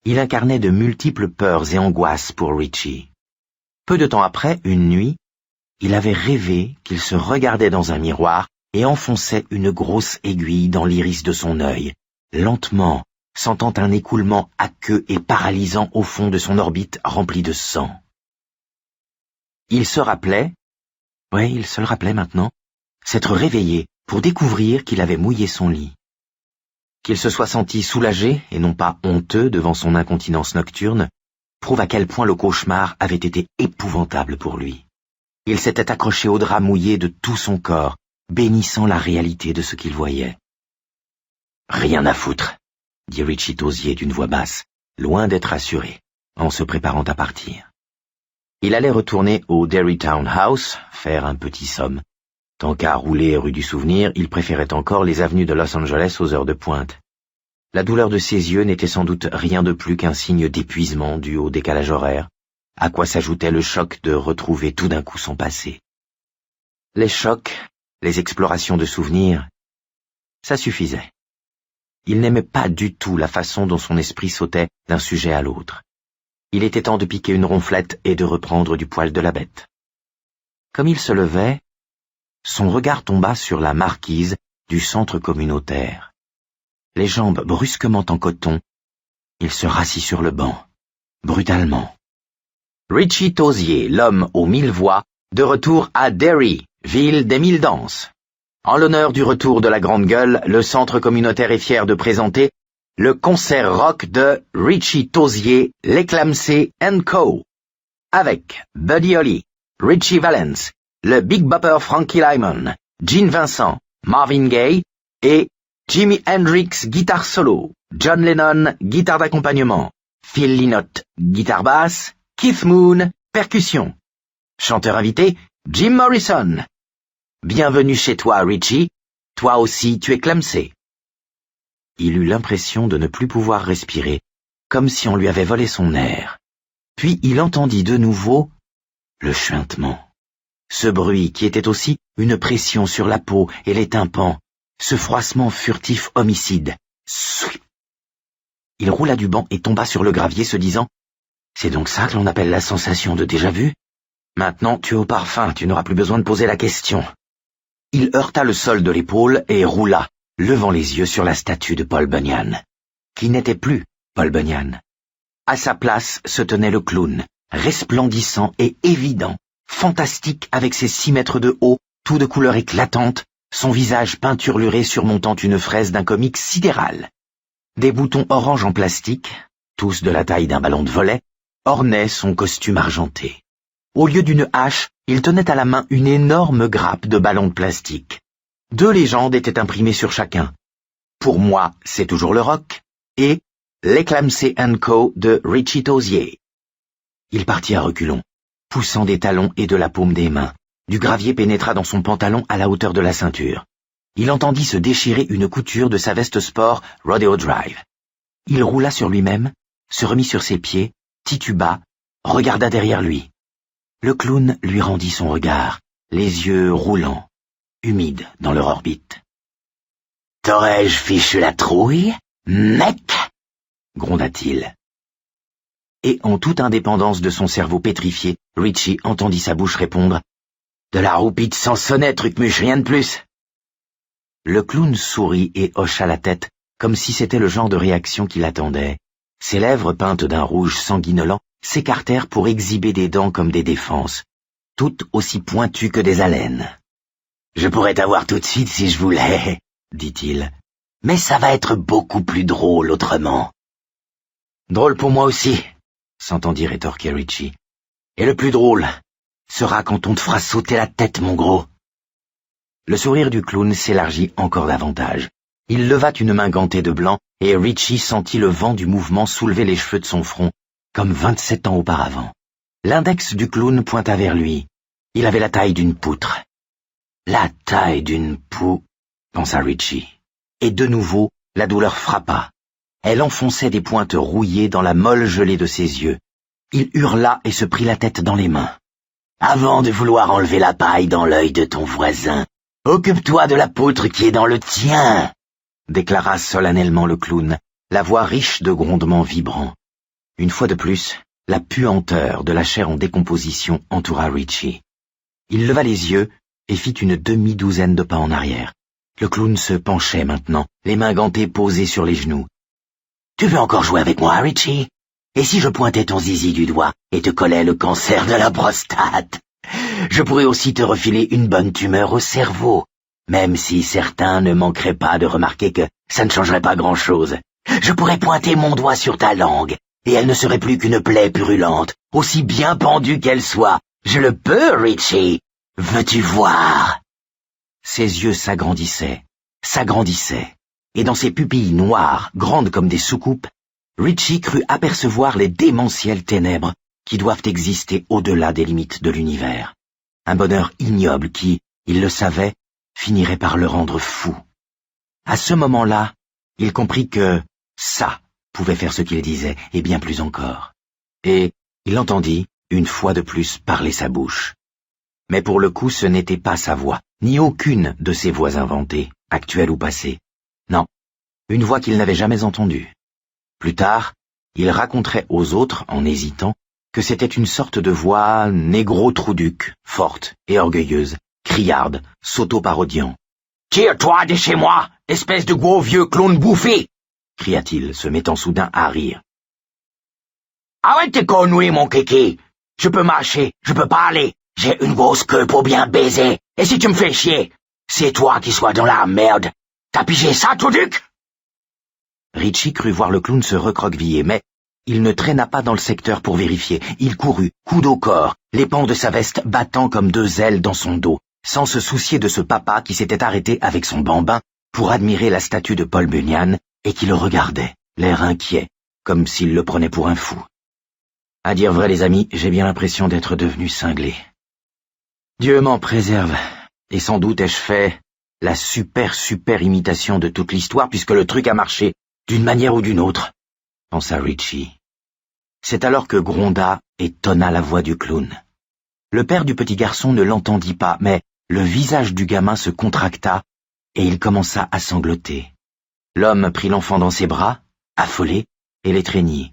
Il incarnait de multiples peurs et angoisses pour Richie. Peu de temps après, une nuit, il avait rêvé qu'il se regardait dans un miroir et enfonçait une grosse aiguille dans l'iris de son œil, lentement, sentant un écoulement aqueux et paralysant au fond de son orbite remplie de sang. Il se le rappelait maintenant, s'être réveillé pour découvrir qu'il avait mouillé son lit. Qu'il se soit senti soulagé et non pas honteux devant son incontinence nocturne, prouve à quel point le cauchemar avait été épouvantable pour lui. Il s'était accroché au drap mouillé de tout son corps, bénissant la réalité de ce qu'il voyait. « Rien à foutre », dit Richie Tosier d'une voix basse, loin d'être assuré, en se préparant à partir. Il allait retourner au Derrytown House, faire un petit somme. Tant qu'à rouler rue du Souvenir, il préférait encore les avenues de Los Angeles aux heures de pointe. La douleur de ses yeux n'était sans doute rien de plus qu'un signe d'épuisement dû au décalage horaire, à quoi s'ajoutait le choc de retrouver tout d'un coup son passé. Les chocs, les explorations de souvenirs, ça suffisait. Il n'aimait pas du tout la façon dont son esprit sautait d'un sujet à l'autre. Il était temps de piquer une ronflette et de reprendre du poil de la bête. Comme il se levait, son regard tomba sur la marquise du centre communautaire. Les jambes brusquement en coton, il se rassit sur le banc, brutalement. Richie Tosier, l'homme aux 1000 voix, de retour à Derry, ville des 1000 danses. En l'honneur du retour de la grande gueule, le centre communautaire est fier de présenter le concert rock de Richie Tosier, l'Eclamsey & Co. Avec Buddy Holly, Richie Valens, le Big Bopper Frankie Lymon, Gene Vincent, Marvin Gaye et Jimi Hendrix guitare solo, John Lennon guitare d'accompagnement, Phil Lynott guitare basse, Keith Moon percussion. Chanteur invité, Jim Morrison. Bienvenue chez toi, Richie. Toi aussi, tu es clamsé. Il eut l'impression de ne plus pouvoir respirer, comme si on lui avait volé son air. Puis il entendit de nouveau le chuintement. Ce bruit qui était aussi une pression sur la peau et les tympans, ce froissement furtif homicide. Souip. Il roula du banc et tomba sur le gravier se disant « C'est donc ça que l'on appelle la sensation de déjà-vu ? Maintenant tu es au parfum, tu n'auras plus besoin de poser la question. » Il heurta le sol de l'épaule et roula, levant les yeux sur la statue de Paul Bunyan, qui n'était plus Paul Bunyan. À sa place se tenait le clown, resplendissant et évident, fantastique avec ses 6 mètres de haut, tout de couleur éclatante, son visage peinturluré surmontant une fraise d'un comique sidéral. Des boutons orange en plastique, tous de la taille d'un ballon de volley, ornaient son costume argenté. Au lieu d'une hache, il tenait à la main une énorme grappe de ballons de plastique. 2 légendes étaient imprimées sur chacun. Pour moi, c'est toujours le rock, et l'Eclamsey & Co. de Richie Tosier. Il partit à reculons, poussant des talons et de la paume des mains. Du gravier pénétra dans son pantalon à la hauteur de la ceinture. Il entendit se déchirer une couture de sa veste sport Rodeo Drive. Il roula sur lui-même, se remit sur ses pieds, tituba regarda derrière lui. Le clown lui rendit son regard, les yeux roulants, humides dans leur orbite. « T'aurais-je fichu la trouille, mec ?» gronda-t-il. Et en toute indépendance de son cerveau pétrifié, Richie entendit sa bouche répondre « De la roupie de Sansonnet, truc-muche, rien de plus !» Le clown sourit et hocha la tête, comme si c'était le genre de réaction qu'il attendait. Ses lèvres peintes d'un rouge sanguinolent s'écartèrent pour exhiber des dents comme des défenses, toutes aussi pointues que des haleines. « Je pourrais t'avoir tout de suite si je voulais, » dit-il, « mais ça va être beaucoup plus drôle autrement. »« Drôle pour moi aussi, » s'entendit rétorquer Richie. « Et le plus drôle sera quand on te fera sauter la tête, mon gros. » Le sourire du clown s'élargit encore davantage. Il leva une main gantée de blanc et Richie sentit le vent du mouvement soulever les cheveux de son front, comme 27 ans auparavant. L'index du clown pointa vers lui. Il avait la taille d'une poutre. La taille d'une pensa Richie. Et de nouveau, la douleur frappa. Elle enfonçait des pointes rouillées dans la molle gelée de ses yeux. Il hurla et se prit la tête dans les mains. « Avant de vouloir enlever la paille dans l'œil de ton voisin, occupe-toi de la poutre qui est dans le tien !» déclara solennellement le clown, la voix riche de grondements vibrants. Une fois de plus, la puanteur de la chair en décomposition entoura Richie. Il leva les yeux et fit une demi-douzaine de pas en arrière. Le clown se penchait maintenant, les mains gantées posées sur les genoux. « Tu veux encore jouer avec moi, Richie? Et si je pointais ton zizi du doigt et te collais le cancer de la prostate? Je pourrais aussi te refiler une bonne tumeur au cerveau, même si certains ne manqueraient pas de remarquer que ça ne changerait pas grand-chose. Je pourrais pointer mon doigt sur ta langue, et elle ne serait plus qu'une plaie purulente, aussi bien pendue qu'elle soit. Je le peux, Richie. Veux-tu voir? » Ses yeux s'agrandissaient, et dans ses pupilles noires, grandes comme des soucoupes, Richie crut apercevoir les démentielles ténèbres qui doivent exister au-delà des limites de l'univers. Un bonheur ignoble qui, il le savait, finirait par le rendre fou. À ce moment-là, il comprit que ça pouvait faire ce qu'il disait, et bien plus encore. Et il entendit, une fois de plus, parler sa bouche. Mais pour le coup, ce n'était pas sa voix, ni aucune de ses voix inventées, actuelles ou passées. Non, une voix qu'il n'avait jamais entendue. Plus tard, il raconterait aux autres, en hésitant, que c'était une sorte de voix négro-trouduc, forte et orgueilleuse, criarde, s'auto-parodiant. « Tire-toi de chez moi, espèce de gros vieux clown bouffé !» cria-t-il, se mettant soudain à rire. « Arrête tes conneries, mon kéké. Je peux marcher, je peux parler. J'ai une grosse queue pour bien baiser. Et si tu me fais chier, c'est toi qui sois dans la merde. T'as pigé ça, Trouduc ?» Richie crut voir le clown se recroqueviller, mais il ne traîna pas dans le secteur pour vérifier. Il courut, coude au corps, les pans de sa veste battant comme deux ailes dans son dos, sans se soucier de ce papa qui s'était arrêté avec son bambin pour admirer la statue de Paul Bunyan et qui le regardait, l'air inquiet, comme s'il le prenait pour un fou. À dire vrai, les amis, j'ai bien l'impression d'être devenu cinglé. Dieu m'en préserve, et sans doute ai-je fait la super imitation de toute l'histoire puisque le truc a marché, d'une manière ou d'une autre, pensa Richie. C'est alors que gronda et tonna la voix du clown. Le père du petit garçon ne l'entendit pas, mais le visage du gamin se contracta et il commença à sangloter. L'homme prit l'enfant dans ses bras, affolé, et l'étreignit.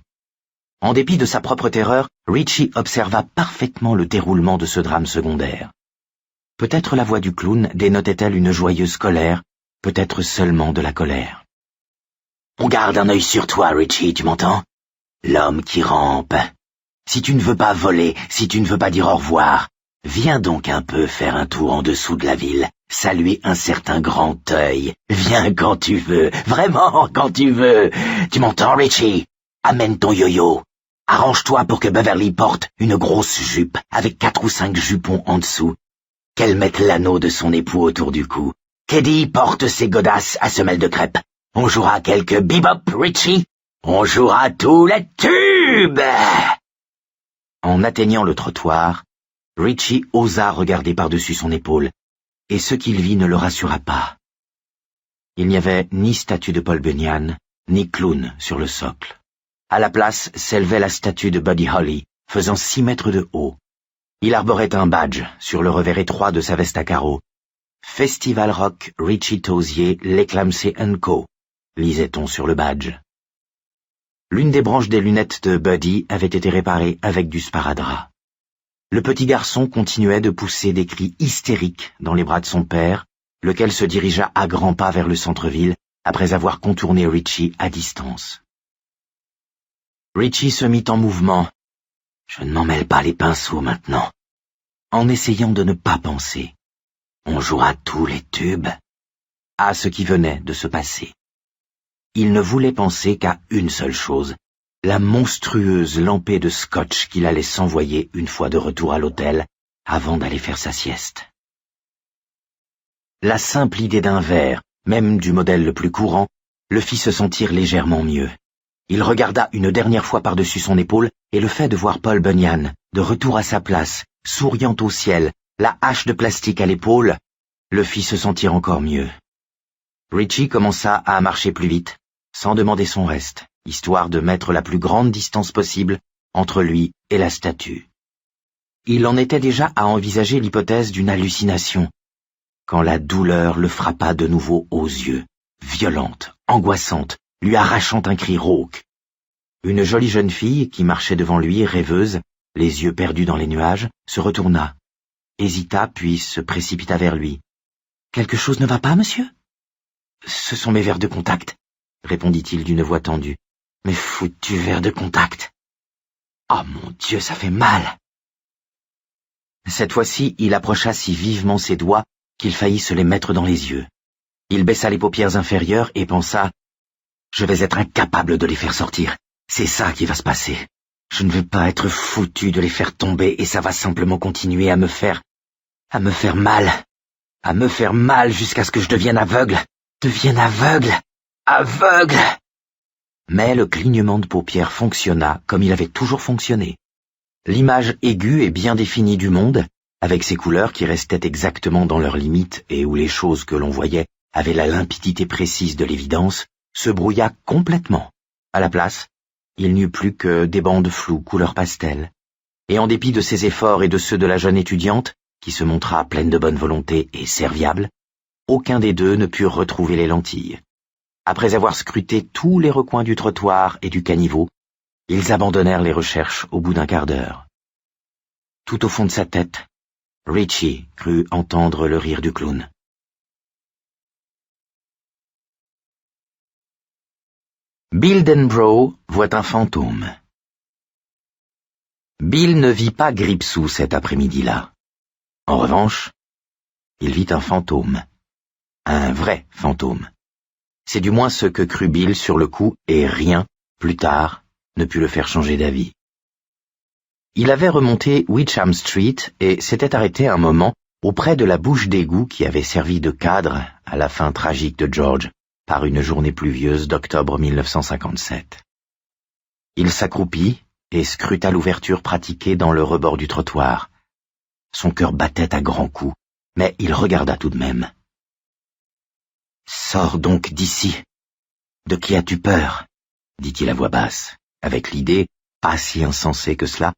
En dépit de sa propre terreur, Richie observa parfaitement le déroulement de ce drame secondaire. Peut-être la voix du clown dénotait-elle une joyeuse colère, peut-être seulement de la colère. « On garde un œil sur toi, Richie, tu m'entends? L'homme qui rampe. Si tu ne veux pas voler, si tu ne veux pas dire au revoir, viens donc un peu faire un tour en dessous de la ville, saluer un certain grand œil. Viens quand tu veux, vraiment quand tu veux. Tu m'entends, Richie? Amène ton yo-yo. Arrange-toi pour que Beverly porte une grosse jupe avec 4 ou 5 jupons en dessous. Qu'elle mette l'anneau de son époux autour du cou. qu'Eddie porte ses godasses à semelles de crêpes. On jouera quelques bebop, Richie. On jouera tous les tubes. En atteignant le trottoir, Richie osa regarder par-dessus son épaule, et ce qu'il vit ne le rassura pas. Il n'y avait ni statue de Paul Bunyan, ni clown sur le socle. À la place s'élevait la statue de Buddy Holly, faisant 6 mètres de haut. Il arborait un badge sur le revers étroit de sa veste à carreaux. Festival Rock Richie Tosier, l'Eclamsey & Co, lisait-on sur le badge. L'une des branches des lunettes de Buddy avait été réparée avec du sparadrap. Le petit garçon continuait de pousser des cris hystériques dans les bras de son père, lequel se dirigea à grands pas vers le centre-ville après avoir contourné Richie à distance. Richie se mit en mouvement. Je ne m'en mêle pas les pinceaux maintenant. En essayant de ne pas penser. On jouera tous les tubes à ce qui venait de se passer. Il ne voulait penser qu'à une seule chose, la monstrueuse lampée de scotch qu'il allait s'envoyer une fois de retour à l'hôtel avant d'aller faire sa sieste. La simple idée d'un verre, même du modèle le plus courant, le fit se sentir légèrement mieux. Il regarda une dernière fois par-dessus son épaule et le fait de voir Paul Bunyan, de retour à sa place, souriant au ciel, la hache de plastique à l'épaule, le fit se sentir encore mieux. Richie commença à marcher plus vite, sans demander son reste, histoire de mettre la plus grande distance possible entre lui et la statue. Il en était déjà à envisager l'hypothèse d'une hallucination, quand la douleur le frappa de nouveau aux yeux, violente, angoissante, lui arrachant un cri rauque. Une jolie jeune fille qui marchait devant lui, rêveuse, les yeux perdus dans les nuages, se retourna, hésita puis se précipita vers lui. « Quelque chose ne va pas, monsieur ?»« Ce sont mes verres de contact, » répondit-il d'une voix tendue. « Mes foutus verres de contact. Oh mon Dieu, ça fait mal !» Cette fois-ci, il approcha si vivement ses doigts qu'il faillit se les mettre dans les yeux. Il baissa les paupières inférieures et pensa « Je vais être incapable de les faire sortir. C'est ça qui va se passer. Je ne vais pas être foutu de les faire tomber et ça va simplement continuer à me faire mal jusqu'à ce que je devienne aveugle. Aveugle !» Mais le clignement de paupières fonctionna comme il avait toujours fonctionné. L'image aiguë et bien définie du monde, avec ses couleurs qui restaient exactement dans leurs limites et où les choses que l'on voyait avaient la limpidité précise de l'évidence, se brouilla complètement. À la place, il n'y eut plus que des bandes floues couleur pastel. Et en dépit de ses efforts et de ceux de la jeune étudiante, qui se montra pleine de bonne volonté et serviable, aucun des deux ne purent retrouver les lentilles. Après avoir scruté tous les recoins du trottoir et du caniveau, ils abandonnèrent les recherches au bout d'un quart d'heure. Tout au fond de sa tête, Richie crut entendre le rire du clown. Bill Denbrough voit un fantôme. Bill ne vit pas Gripsou cet après-midi-là. En revanche, il vit un fantôme. Un vrai fantôme. C'est du moins ce que crut Bill sur le coup, et rien, plus tard, ne put le faire changer d'avis. Il avait remonté Witcham Street et s'était arrêté un moment auprès de la bouche d'égout qui avait servi de cadre à la fin tragique de George par une journée pluvieuse d'octobre 1957. Il s'accroupit et scruta l'ouverture pratiquée dans le rebord du trottoir. Son cœur battait à grands coups, mais il regarda tout de même. « Sors donc d'ici. De qui as-tu peur ?» dit-il à voix basse, avec l'idée, pas si insensée que cela,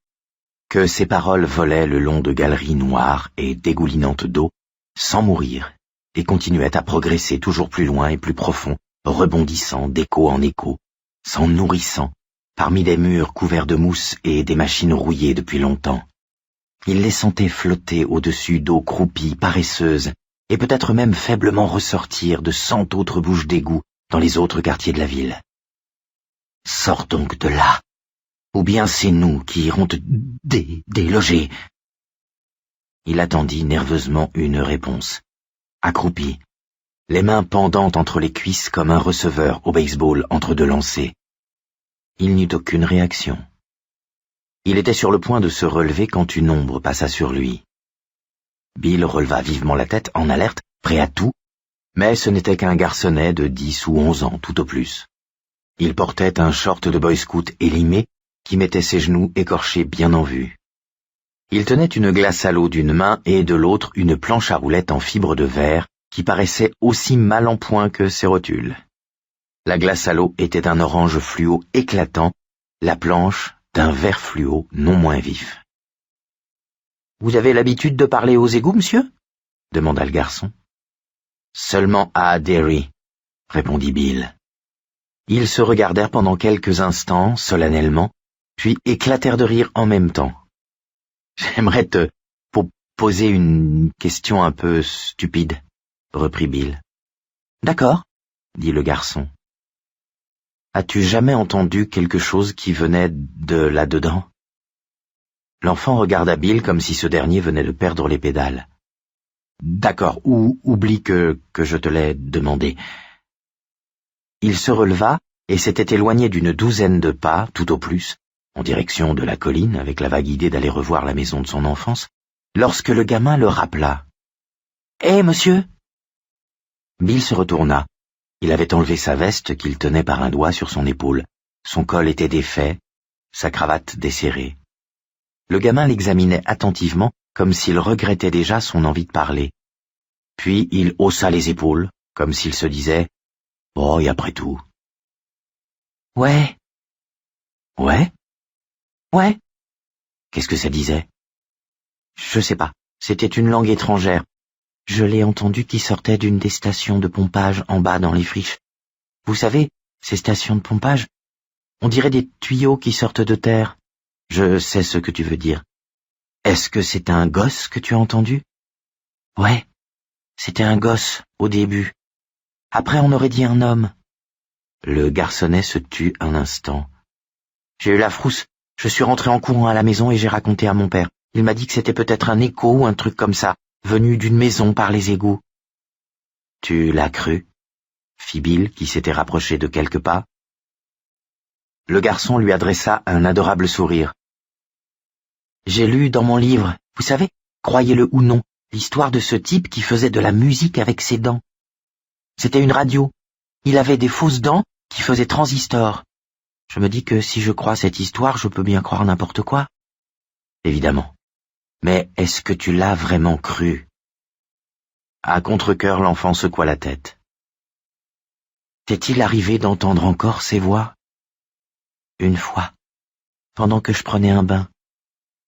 que ses paroles volaient le long de galeries noires et dégoulinantes d'eau, sans mourir, et continuaient à progresser toujours plus loin et plus profond, rebondissant d'écho en écho, s'en nourrissant, parmi des murs couverts de mousse et des machines rouillées depuis longtemps. Il les sentait flotter au-dessus d'eaux croupies, paresseuses, et peut-être même faiblement ressortir de 100 autres bouches d'égout dans les autres quartiers de la ville. « Sors donc de là, ou bien c'est nous qui irons te déloger. » Il attendit nerveusement une réponse. Accroupi, les mains pendantes entre les cuisses comme un receveur au baseball entre deux lancers. Il n'eut aucune réaction. Il était sur le point de se relever quand une ombre passa sur lui. Bill releva vivement la tête, en alerte, prêt à tout, mais ce n'était qu'un garçonnet de 10 ou 11 ans, tout au plus. Il portait un short de boy scout élimé qui mettait ses genoux écorchés bien en vue. Il tenait une glace à l'eau d'une main et de l'autre une planche à roulettes en fibre de verre qui paraissait aussi mal en point que ses rotules. La glace à l'eau était d'un orange fluo éclatant, la planche d'un vert fluo non moins vif. « Vous avez l'habitude de parler aux égouts, monsieur ?» demanda le garçon. « Seulement à Derry, » répondit Bill. Ils se regardèrent pendant quelques instants, solennellement, puis éclatèrent de rire en même temps. « J'aimerais te poser une question un peu stupide, » reprit Bill. « D'accord, » dit le garçon. « As-tu jamais entendu quelque chose qui venait de là-dedans ?» L'enfant regarda Bill comme si ce dernier venait de perdre les pédales. « D'accord, oublie que je te l'ai demandé. » Il se releva et s'était éloigné d'une douzaine de pas, tout au plus, en direction de la colline, avec la vague idée d'aller revoir la maison de son enfance, lorsque le gamin le rappela. « Hé, monsieur !» Bill se retourna. Il avait enlevé sa veste qu'il tenait par un doigt sur son épaule. Son col était défait, sa cravate desserrée. Le gamin l'examinait attentivement, comme s'il regrettait déjà son envie de parler. Puis il haussa les épaules, comme s'il se disait « Oh, et après tout. »« Ouais. »« Ouais. »« Ouais. » Qu'est-ce que ça disait ? Je sais pas, c'était une langue étrangère. Je l'ai entendu qui sortait d'une des stations de pompage en bas dans les friches. Vous savez, ces stations de pompage, on dirait des tuyaux qui sortent de terre. Je sais ce que tu veux dire. Est-ce que c'est un gosse que tu as entendu ? Ouais, c'était un gosse, au début. Après, on aurait dit un homme. Le garçonnet se tut un instant. J'ai eu la frousse. Je suis rentré en courant à la maison et j'ai raconté à mon père. Il m'a dit que c'était peut-être un écho ou un truc comme ça, venu d'une maison par les égouts. Tu l'as cru ? Fit Bill, qui s'était rapproché de quelques pas. Le garçon lui adressa un adorable sourire. J'ai lu dans mon livre, vous savez, croyez-le ou non, l'histoire de ce type qui faisait de la musique avec ses dents. C'était une radio. Il avait des fausses dents qui faisaient transistor. Je me dis que si je crois cette histoire, je peux bien croire n'importe quoi. Évidemment. Mais est-ce que tu l'as vraiment cru ? À contre-cœur, l'enfant secoua la tête. T'est-il arrivé d'entendre encore ces voix ? Une fois, pendant que je prenais un bain.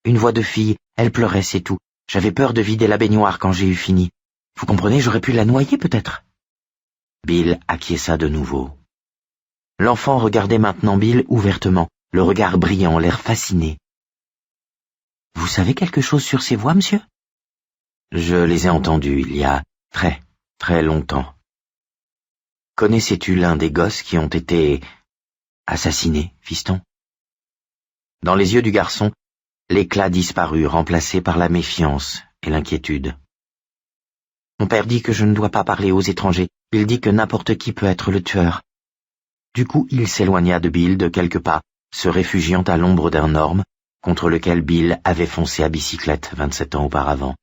Une voix de fille, elle pleurait, c'est tout. J'avais peur de vider la baignoire quand j'ai eu fini. Vous comprenez, j'aurais pu la noyer peut-être. Bill acquiesça de nouveau. L'enfant regardait maintenant Bill ouvertement, le regard brillant, l'air fasciné. Vous savez quelque chose sur ces voix, monsieur ? Je les ai entendues il y a très, très longtemps. Connaissais-tu l'un des gosses qui ont été assassinés, fiston ? Dans les yeux du garçon, l'éclat disparut, remplacé par la méfiance et l'inquiétude. Mon père dit que je ne dois pas parler aux étrangers. Il dit que n'importe qui peut être le tueur. Du coup, il s'éloigna de Bill de quelques pas, se réfugiant à l'ombre d'un orme, contre lequel Bill avait foncé à bicyclette 27 ans auparavant.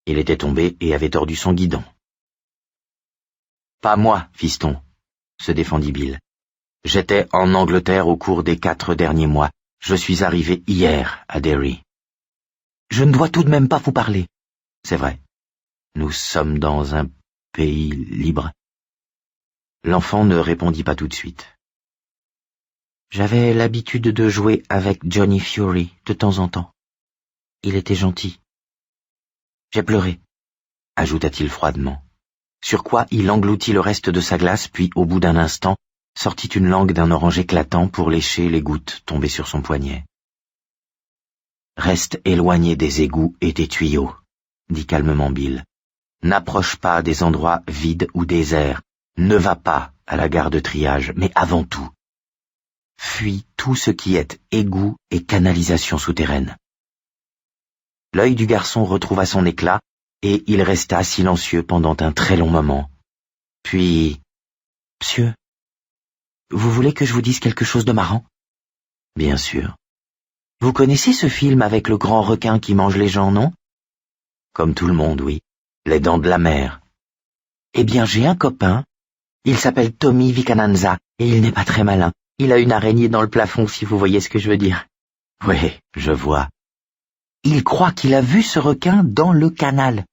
Il était tombé et avait tordu son guidon. « Pas moi, fiston », se défendit Bill. « J'étais en Angleterre au cours des 4 derniers mois. Je suis arrivé hier à Derry. »« Je ne dois tout de même pas vous parler. »« C'est vrai. Nous sommes dans un pays libre. » L'enfant ne répondit pas tout de suite. « J'avais l'habitude de jouer avec Johnny Fury de temps en temps. Il était gentil. J'ai pleuré, ajouta-t-il froidement, sur quoi il engloutit le reste de sa glace, puis, au bout d'un instant, sortit une langue d'un orange éclatant pour lécher les gouttes tombées sur son poignet. « Reste éloigné des égouts et des tuyaux, » dit calmement Bill. « N'approche pas des endroits vides ou déserts. Ne va pas à la gare de triage, mais avant tout, fuis tout ce qui est égout et canalisation souterraine. » L'œil du garçon retrouva son éclat, et il resta silencieux pendant un très long moment. Puis, « Monsieur, vous voulez que je vous dise quelque chose de marrant ? » ?»« Bien sûr. »« Vous connaissez ce film avec le grand requin qui mange les gens, non ? » ?»« Comme tout le monde, oui. Les dents de la mer. »« Eh bien, j'ai un copain. Il s'appelle Tommy Vicananza, et il n'est pas très malin. Il a une araignée dans le plafond, si vous voyez ce que je veux dire. »« Oui, je vois. » Il croit qu'il a vu ce requin dans le canal.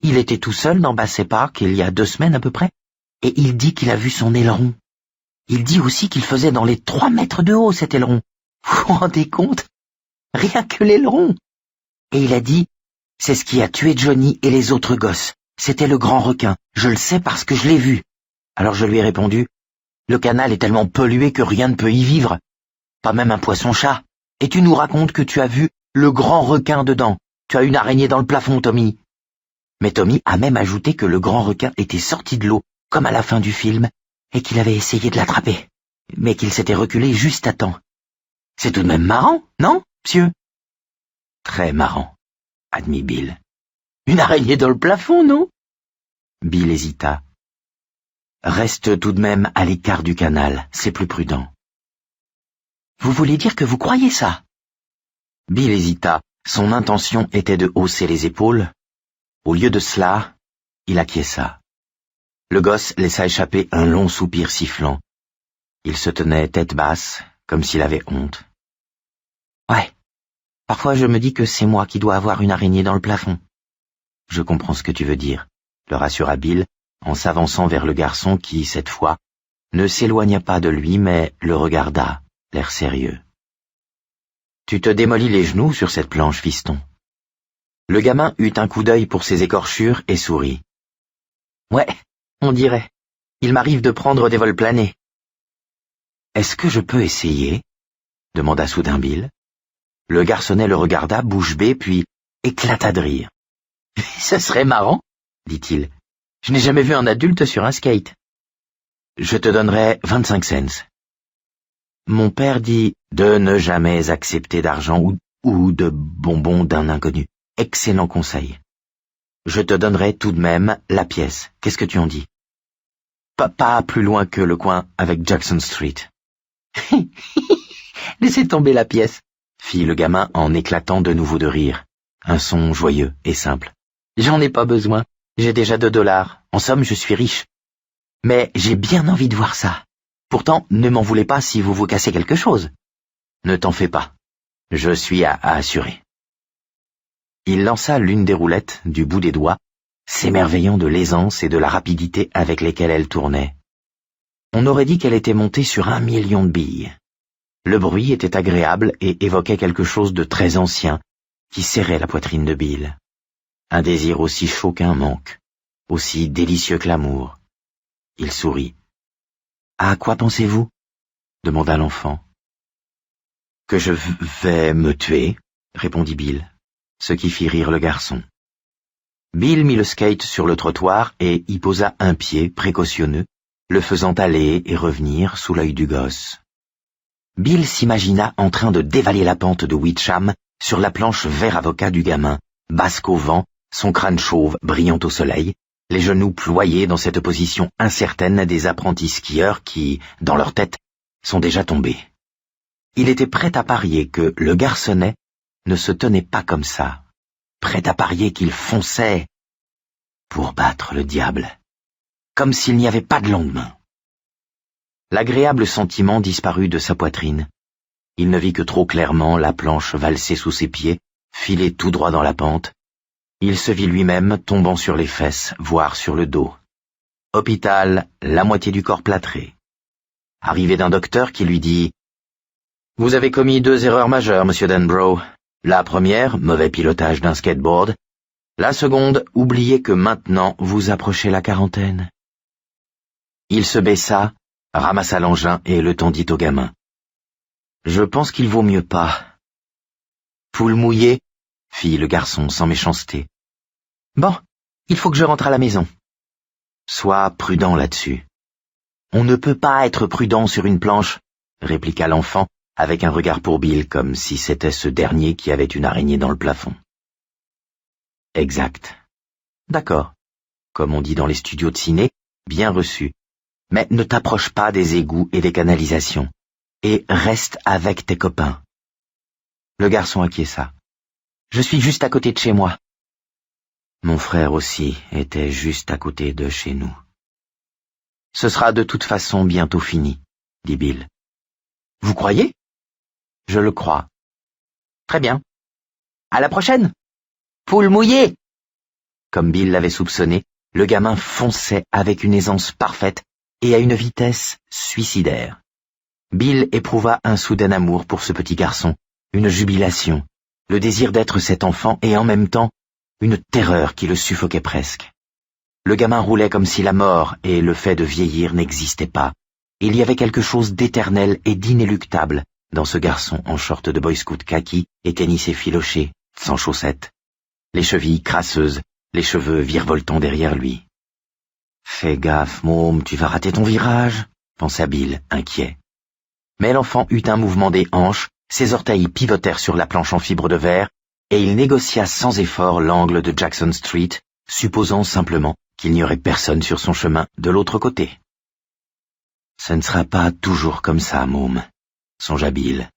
Il était tout seul dans Bassett Park il y a 2 semaines à peu près, et il dit qu'il a vu son aileron. Il dit aussi qu'il faisait dans les 3 mètres de haut cet aileron, Vous vous rendez compte? Rien que l'aileron. Et il a dit, c'est ce qui a tué Johnny et les autres gosses. C'était le grand requin. Je le sais parce que je l'ai vu. Alors je lui ai répondu, le canal est tellement pollué que rien ne peut y vivre. Pas même un poisson-chat. Et tu nous racontes que tu as vu le grand requin dedans. Tu as une araignée dans le plafond, Tommy. Mais Tommy a même ajouté que le grand requin était sorti de l'eau, comme à la fin du film, et qu'il avait essayé de l'attraper, mais qu'il s'était reculé juste à temps. C'est tout de même marrant, non, monsieur? Très marrant, admit Bill. Une araignée dans le plafond, non? Bill hésita. Reste tout de même à l'écart du canal, c'est plus prudent. Vous voulez dire que vous croyez ça? Bill hésita. Son intention était de hausser les épaules. Au lieu de cela, il acquiesça. Le gosse laissa échapper un long soupir sifflant. Il se tenait tête basse, comme s'il avait honte. Ouais, parfois je me dis que c'est moi qui dois avoir une araignée dans le plafond. Je comprends ce que tu veux dire, le rassura Bill, en s'avançant vers le garçon qui, cette fois, ne s'éloigna pas de lui, mais le regarda, l'air sérieux. Tu te démolis les genoux sur cette planche, fiston. Le gamin eut un coup d'œil pour ses écorchures et sourit. Ouais, on dirait. Il m'arrive de prendre des vols planés. Est-ce que je peux essayer? Demanda soudain Bill. Le garçonnet le regarda bouche bée, puis éclata de rire. Ce serait marrant, dit-il. Je n'ai jamais vu un adulte sur un skate. Je te donnerai 25 cents. Mon père dit de ne jamais accepter d'argent ou de bonbons d'un inconnu. Excellent conseil. Je te donnerai tout de même la pièce. Qu'est-ce que tu en dis? Pas plus loin que le coin avec Jackson Street. Laissez tomber la pièce, fit le gamin en éclatant de nouveau de rire. Un son joyeux et simple. J'en ai pas besoin. J'ai déjà $2. En somme, je suis riche. Mais j'ai bien envie de voir ça. Pourtant, ne m'en voulez pas si vous vous cassez quelque chose. Ne t'en fais pas. Je suis à assurer. Il lança l'une des roulettes du bout des doigts, s'émerveillant de l'aisance et de la rapidité avec lesquelles elle tournait. On aurait dit qu'elle était montée sur 1 million de billes. Le bruit était agréable et évoquait quelque chose de très ancien, qui serrait la poitrine de Bill. Un désir aussi chaud qu'un manque, aussi délicieux que l'amour. Il sourit. « À quoi pensez-vous » demanda l'enfant. « Que je vais me tuer » répondit Bill, ce qui fit rire le garçon. Bill mit le skate sur le trottoir et y posa un pied précautionneux, le faisant aller et revenir sous l'œil du gosse. Bill s'imagina en train de dévaler la pente de Witcham sur la planche vert avocat du gamin, basque au vent, son crâne chauve brillant au soleil, les genoux ployés dans cette position incertaine des apprentis skieurs qui, dans leur tête, sont déjà tombés. Il était prêt à parier que le garçonnet ne se tenait pas comme ça, prêt à parier qu'il fonçait pour battre le diable, comme s'il n'y avait pas de lendemain. L'agréable sentiment disparut de sa poitrine. Il ne vit que trop clairement la planche valser sous ses pieds, filer tout droit dans la pente. Il se vit lui-même tombant sur les fesses, voire sur le dos. Hôpital, la moitié du corps plâtré. Arrivée d'un docteur qui lui dit « Vous avez commis 2 erreurs majeures, monsieur Denbrough. La première, mauvais pilotage d'un skateboard. La seconde, oubliez que maintenant vous approchez la quarantaine. » Il se baissa, ramassa l'engin et le tendit au gamin. « Je pense qu'il vaut mieux pas. »« Poule mouillée » fit le garçon sans méchanceté. « Bon, il faut que je rentre à la maison. » Sois prudent là-dessus. « On ne peut pas être prudent sur une planche, » répliqua l'enfant, avec un regard pour Bill, comme si c'était ce dernier qui avait une araignée dans le plafond. « Exact. D'accord. Comme on dit dans les studios de ciné, bien reçu. Mais ne t'approche pas des égouts et des canalisations. Et reste avec tes copains. » Le garçon acquiesça. « Je suis juste à côté de chez moi. » Mon frère aussi était juste à côté de chez nous. « Ce sera de toute façon bientôt fini, » dit Bill. « Vous croyez ? » « Je le crois. »« Très bien. À la prochaine ! Poule mouillée !» Comme Bill l'avait soupçonné, le gamin fonçait avec une aisance parfaite et à une vitesse suicidaire. Bill éprouva un soudain amour pour ce petit garçon, une jubilation, le désir d'être cet enfant et en même temps, une terreur qui le suffoquait presque. Le gamin roulait comme si la mort et le fait de vieillir n'existaient pas. Il y avait quelque chose d'éternel et d'inéluctable dans ce garçon en short de boy scout kaki et tennis effiloché, sans chaussettes, les chevilles crasseuses, les cheveux virevoltant derrière lui. « Fais gaffe, môme, tu vas rater ton virage », pensa Bill, inquiet. Mais l'enfant eut un mouvement des hanches, ses orteils pivotèrent sur la planche en fibre de verre, et il négocia sans effort l'angle de Jackson Street, supposant simplement qu'il n'y aurait personne sur son chemin de l'autre côté. « Ce ne sera pas toujours comme ça, môme », songea Bill.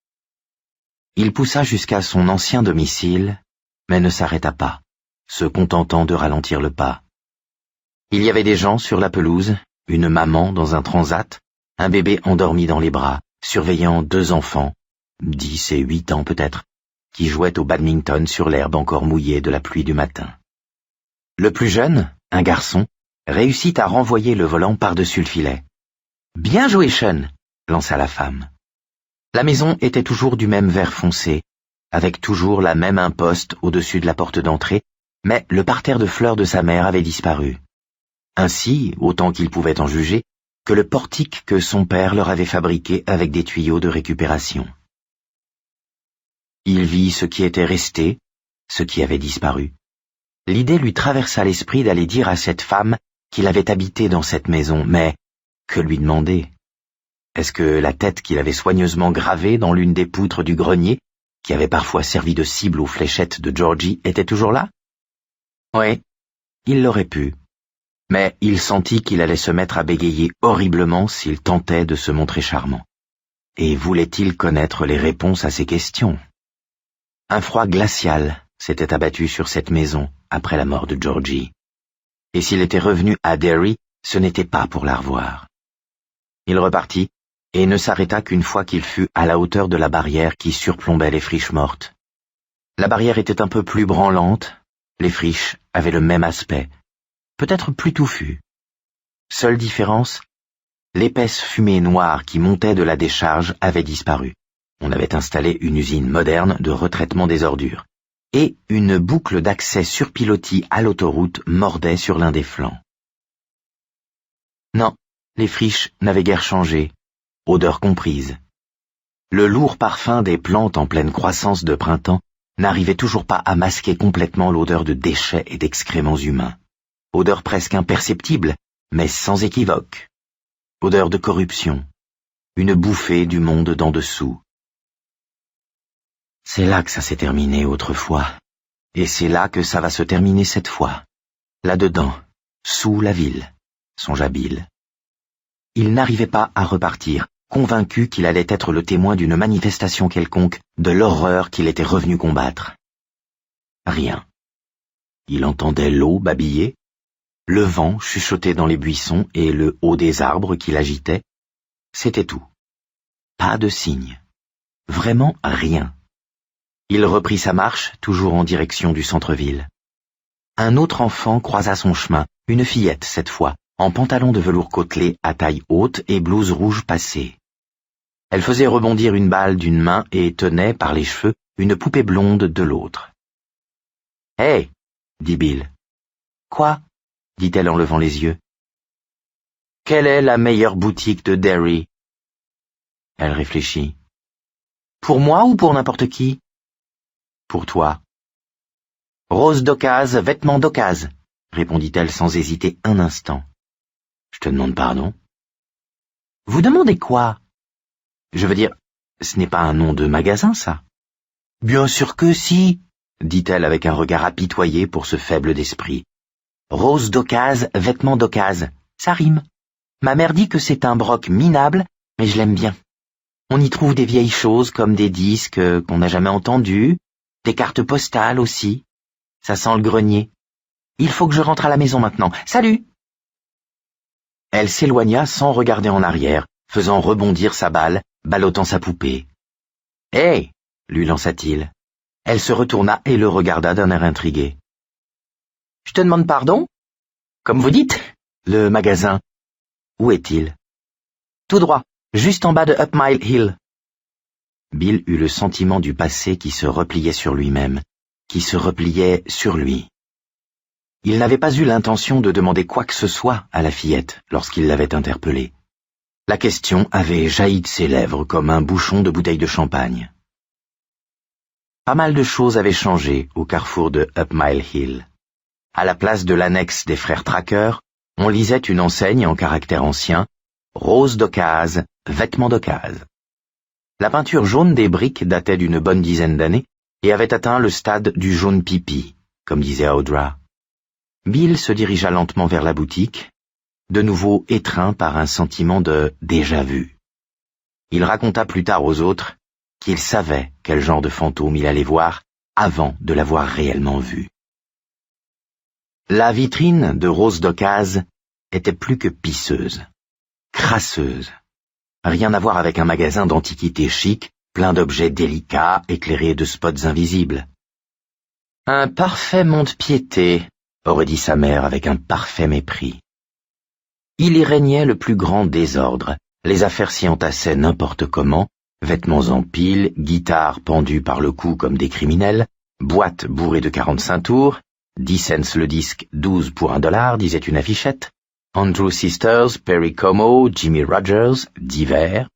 Il poussa jusqu'à son ancien domicile, mais ne s'arrêta pas, se contentant de ralentir le pas. Il y avait des gens sur la pelouse, une maman dans un transat, un bébé endormi dans les bras, surveillant 2 enfants, 10 et 8 ans peut-être, qui jouaient au badminton sur l'herbe encore mouillée de la pluie du matin. Le plus jeune, un garçon, réussit à renvoyer le volant par-dessus le filet. « Bien joué, Sean !» lança la femme. La maison était toujours du même vert foncé, avec toujours la même imposte au-dessus de la porte d'entrée, mais le parterre de fleurs de sa mère avait disparu. Ainsi, autant qu'il pouvait en juger, que le portique que son père leur avait fabriqué avec des tuyaux de récupération. Il vit ce qui était resté, ce qui avait disparu. L'idée lui traversa l'esprit d'aller dire à cette femme qu'il avait habité dans cette maison, mais que lui demander? Est-ce que la tête qu'il avait soigneusement gravée dans l'une des poutres du grenier, qui avait parfois servi de cible aux fléchettes de Georgie, était toujours là? Oui, il l'aurait pu. Mais il sentit qu'il allait se mettre à bégayer horriblement s'il tentait de se montrer charmant. Et voulait-il connaître les réponses à ces questions? Un froid glacial s'était abattu sur cette maison après la mort de Georgie. Et s'il était revenu à Derry, ce n'était pas pour la revoir. Il repartit et ne s'arrêta qu'une fois qu'il fut à la hauteur de la barrière qui surplombait les friches mortes. La barrière était un peu plus branlante, les friches avaient le même aspect, peut-être plus touffu. Seule différence, l'épaisse fumée noire qui montait de la décharge avait disparu. On avait installé une usine moderne de retraitement des ordures, et une boucle d'accès sur pilotis à l'autoroute mordait sur l'un des flancs. Non, les friches n'avaient guère changé, odeur comprise. Le lourd parfum des plantes en pleine croissance de printemps n'arrivait toujours pas à masquer complètement l'odeur de déchets et d'excréments humains. Odeur presque imperceptible, mais sans équivoque. Odeur de corruption. Une bouffée du monde d'en dessous. C'est là que ça s'est terminé autrefois. Et c'est là que ça va se terminer cette fois. Là-dedans, sous la ville, songea Bill. Il n'arrivait pas à repartir, convaincu qu'il allait être le témoin d'une manifestation quelconque de l'horreur qu'il était revenu combattre. Rien. Il entendait l'eau babiller, le vent chuchoter dans les buissons et le haut des arbres qui l'agitaient. C'était tout. Pas de signe. Vraiment rien. Il reprit sa marche, toujours en direction du centre-ville. Un autre enfant croisa son chemin, une fillette cette fois, en pantalon de velours côtelé à taille haute et blouse rouge passée. Elle faisait rebondir une balle d'une main et tenait, par les cheveux, une poupée blonde de l'autre. « Hé !» dit Bill. « Quoi ?» dit-elle en levant les yeux. « Quelle est la meilleure boutique de Derry ?» Elle réfléchit. « Pour moi ou pour n'importe qui ?»« Pour toi. »« Rose d'occasion, vêtements d'occasion, » répondit-elle sans hésiter un instant. « Je te demande pardon. »« Vous demandez quoi ?»« Je veux dire, ce n'est pas un nom de magasin, ça ?»« Bien sûr que si, » dit-elle avec un regard apitoyé pour ce faible d'esprit. « Rose d'occasion, vêtements d'occasion, ça rime. Ma mère dit que c'est un broc minable, mais je l'aime bien. On y trouve des vieilles choses comme des disques qu'on n'a jamais entendus, des cartes postales aussi. Ça sent le grenier. Il faut que je rentre à la maison maintenant. Salut !» Elle s'éloigna sans regarder en arrière, faisant rebondir sa balle, ballottant sa poupée. « Hé !» lui lança-t-il. Elle se retourna et le regarda d'un air intrigué. « Je te demande pardon ? Comme vous dites, le magasin. Où est-il ? Tout droit, Juste en bas de Up Mile Hill. Bill eut le sentiment du passé qui se repliait sur lui-même, qui se repliait sur lui. Il n'avait pas eu l'intention de demander quoi que ce soit à la fillette lorsqu'il l'avait interpellée. La question avait jailli de ses lèvres comme un bouchon de bouteille de champagne. Pas mal de choses avaient changé au carrefour de Up Mile Hill. À la place de l'annexe des frères Tracker, on lisait une enseigne en caractère ancien, Rose d'Ocase, vêtements d'Ocase. La peinture jaune des briques datait d'une bonne dizaine d'années et avait atteint le stade du jaune pipi, comme disait Audra. Bill se dirigea lentement vers la boutique, de nouveau étreint par un sentiment de déjà-vu. Il raconta plus tard aux autres qu'il savait quel genre de fantôme il allait voir avant de l'avoir réellement vu. La vitrine de Rose d'Ocase était plus que pisseuse, crasseuse. Rien à voir avec un magasin d'antiquités chic, plein d'objets délicats, éclairés de spots invisibles. Un parfait mont-de-piété, aurait dit sa mère avec un parfait mépris. Il y régnait le plus grand désordre, les affaires s'y entassaient n'importe comment, vêtements en pile, guitares pendues par le cou comme des criminels, boîtes bourrées de 45 tours, 10 cents le disque, 12 pour $1, disait une affichette, Andrew Sisters, Perry Como, Jimmy Rogers, divers,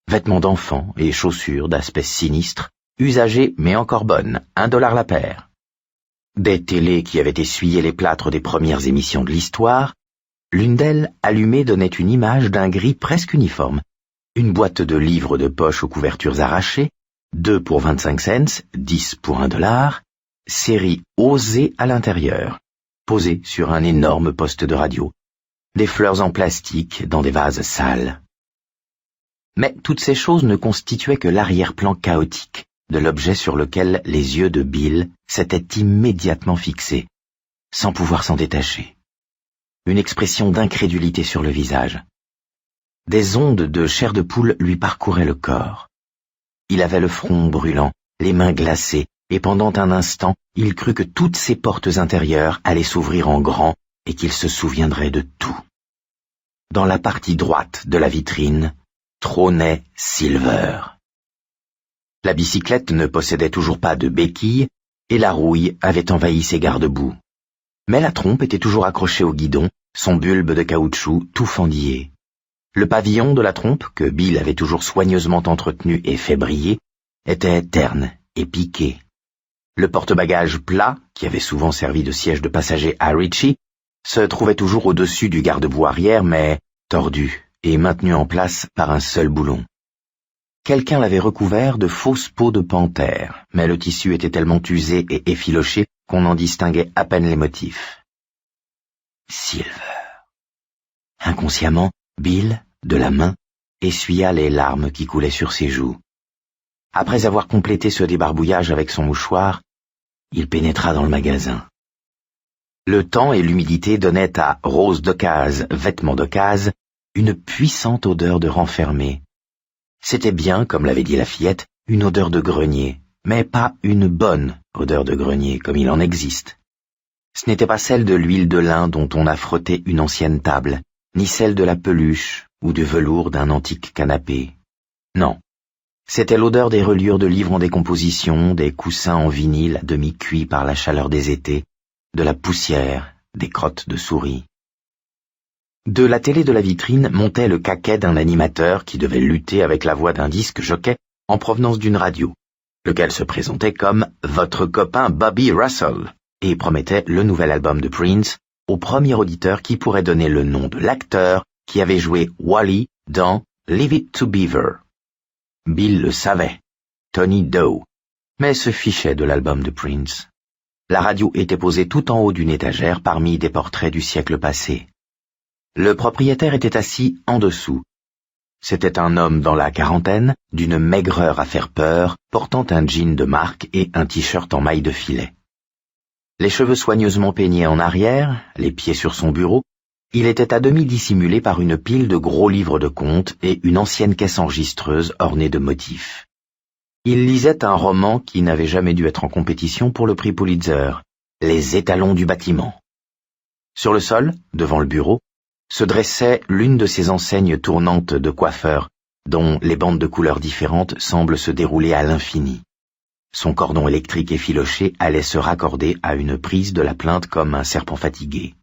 vêtements d'enfants et chaussures d'aspect sinistre, usagées mais encore bonnes, $1 la paire. Des télés qui avaient essuyé les plâtres des premières émissions de l'histoire, l'une d'elles, allumée, donnait une image d'un gris presque uniforme. Une boîte de livres de poche aux couvertures arrachées, 2 pour 25 cents, 10 pour $1, série osée à l'intérieur, posée sur un énorme poste de radio, des fleurs en plastique dans des vases sales. Mais toutes ces choses ne constituaient que l'arrière-plan chaotique de l'objet sur lequel les yeux de Bill s'étaient immédiatement fixés, sans pouvoir s'en détacher. Une expression d'incrédulité sur le visage. Des ondes de chair de poule lui parcouraient le corps. Il avait le front brûlant, les mains glacées, et pendant un instant, il crut que toutes ses portes intérieures allaient s'ouvrir en grand et qu'il se souviendrait de tout. Dans la partie droite de la vitrine, trônait Silver. La bicyclette ne possédait toujours pas de béquille, et la rouille avait envahi ses garde-boue. Mais la trompe était toujours accrochée au guidon, son bulbe de caoutchouc tout fendillé. Le pavillon de la trompe, que Bill avait toujours soigneusement entretenu et fait briller, était terne et piqué. Le porte-bagages plat, qui avait souvent servi de siège de passager à Richie, se trouvait toujours au-dessus du garde-boue arrière, mais tordu et maintenu en place par un seul boulon. Quelqu'un l'avait recouvert de fausses peaux de panthère, mais le tissu était tellement usé et effiloché qu'on en distinguait à peine les motifs. Silver. Inconsciemment, Bill, de la main, essuya les larmes qui coulaient sur ses joues. Après avoir complété ce débarbouillage avec son mouchoir, il pénétra dans le magasin. Le temps et l'humidité donnaient à Rose d'Ocase, vêtements d'Ocase, une puissante odeur de renfermé. C'était bien, comme l'avait dit la fillette, une odeur de grenier, mais pas une bonne odeur de grenier, comme il en existe. Ce n'était pas celle de l'huile de lin dont on a frotté une ancienne table, ni celle de la peluche ou du velours d'un antique canapé. Non, c'était l'odeur des reliures de livres en décomposition, des coussins en vinyle à demi cuits par la chaleur des étés, de la poussière, des crottes de souris. De la télé de la vitrine montait le caquet d'un animateur qui devait lutter avec la voix d'un disque jockey en provenance d'une radio, lequel se présentait comme « votre copain Bobby Russell » et promettait le nouvel album de Prince au premier auditeur qui pourrait donner le nom de l'acteur qui avait joué Wally dans Leave It to Beaver. Bill le savait, Tony Doe, mais se fichait de l'album de Prince. La radio était posée tout en haut d'une étagère parmi des portraits du siècle passé. Le propriétaire était assis en dessous. C'était un homme dans la quarantaine, d'une maigreur à faire peur, portant un jean de marque et un t-shirt en maille de filet. Les cheveux soigneusement peignés en arrière, les pieds sur son bureau, il était à demi dissimulé par une pile de gros livres de comptes et une ancienne caisse enregistreuse ornée de motifs. Il lisait un roman qui n'avait jamais dû être en compétition pour le prix Pulitzer, Les étalons du bâtiment. Sur le sol, devant le bureau, se dressait l'une de ces enseignes tournantes de coiffeurs, dont les bandes de couleurs différentes semblent se dérouler à l'infini. Son cordon électrique effiloché allait se raccorder à une prise de la plainte comme un serpent fatigué.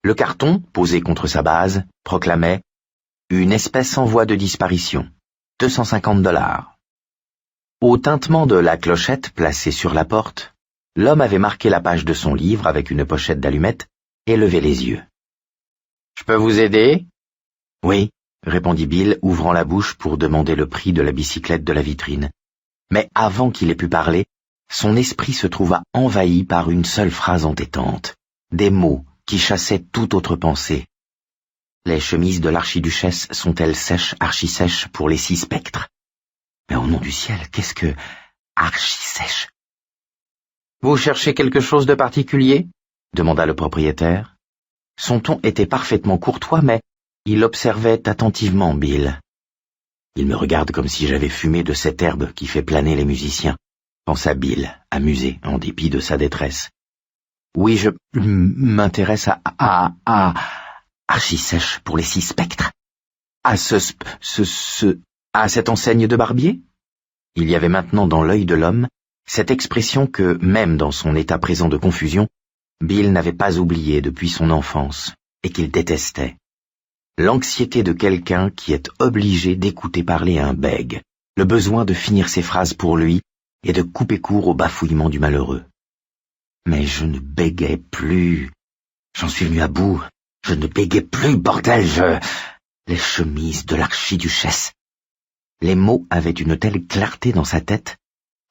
Le carton, posé contre sa base, proclamait « Une espèce en voie de disparition. 250 $. Au tintement de la clochette placée sur la porte, l'homme avait marqué la page de son livre avec une pochette d'allumettes et levé les yeux. « Je peux vous aider ?» « Oui, » répondit Bill, ouvrant la bouche pour demander le prix de la bicyclette de la vitrine. Mais avant qu'il ait pu parler, son esprit se trouva envahi par une seule phrase entêtante, des mots qui chassaient toute autre pensée. Les chemises de l'archiduchesse sont-elles sèches, archi-sèches pour les 6 spectres? Mais au nom du ciel, qu'est-ce que archi-sèche? Vous cherchez quelque chose de particulier? Demanda le propriétaire. Son ton était parfaitement courtois, mais il observait attentivement Bill. Il me regarde comme si j'avais fumé de cette herbe qui fait planer les musiciens, pensa Bill, amusé en dépit de sa détresse. Oui, je m'intéresse à archi-sèche pour les 6 spectres. À à cette enseigne de barbier? Il y avait maintenant dans l'œil de l'homme cette expression que, même dans son état présent de confusion, Bill n'avait pas oubliée depuis son enfance et qu'il détestait. L'anxiété de quelqu'un qui est obligé d'écouter parler un bègue, le besoin de finir ses phrases pour lui et de couper court au bafouillement du malheureux. Mais je ne bégais plus. J'en suis venu à bout. Je ne bégais plus, bordel, Les chemises de l'archiduchesse. Les mots avaient une telle clarté dans sa tête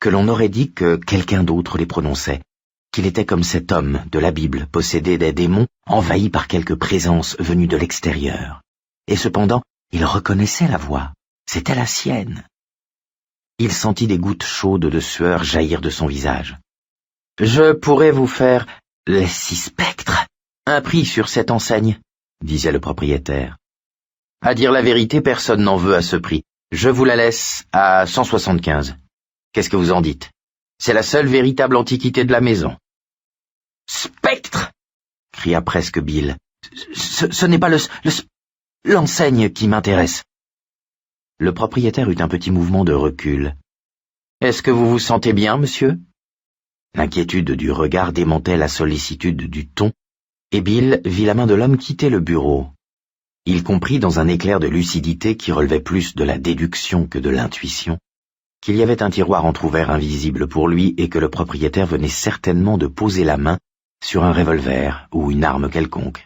que l'on aurait dit que quelqu'un d'autre les prononçait, qu'il était comme cet homme de la Bible possédé des démons, envahi par quelque présence venue de l'extérieur. Et cependant, il reconnaissait la voix. C'était la sienne. Il sentit des gouttes chaudes de sueur jaillir de son visage. « Je pourrais vous faire les 6 spectres. Un prix sur cette enseigne, » disait le propriétaire. « À dire la vérité, personne n'en veut à ce prix. Je vous la laisse à 175. Qu'est-ce que vous en dites? C'est la seule véritable antiquité de la maison. » « Spectre !» cria presque Bill. « Ce n'est pas l'enseigne qui m'intéresse. » Le propriétaire eut un petit mouvement de recul. « Est-ce que vous vous sentez bien, monsieur ?» L'inquiétude du regard démentait la sollicitude du ton, et Bill vit la main de l'homme quitter le bureau. Il comprit dans un éclair de lucidité qui relevait plus de la déduction que de l'intuition, qu'il y avait un tiroir entrouvert invisible pour lui et que le propriétaire venait certainement de poser la main sur un revolver ou une arme quelconque.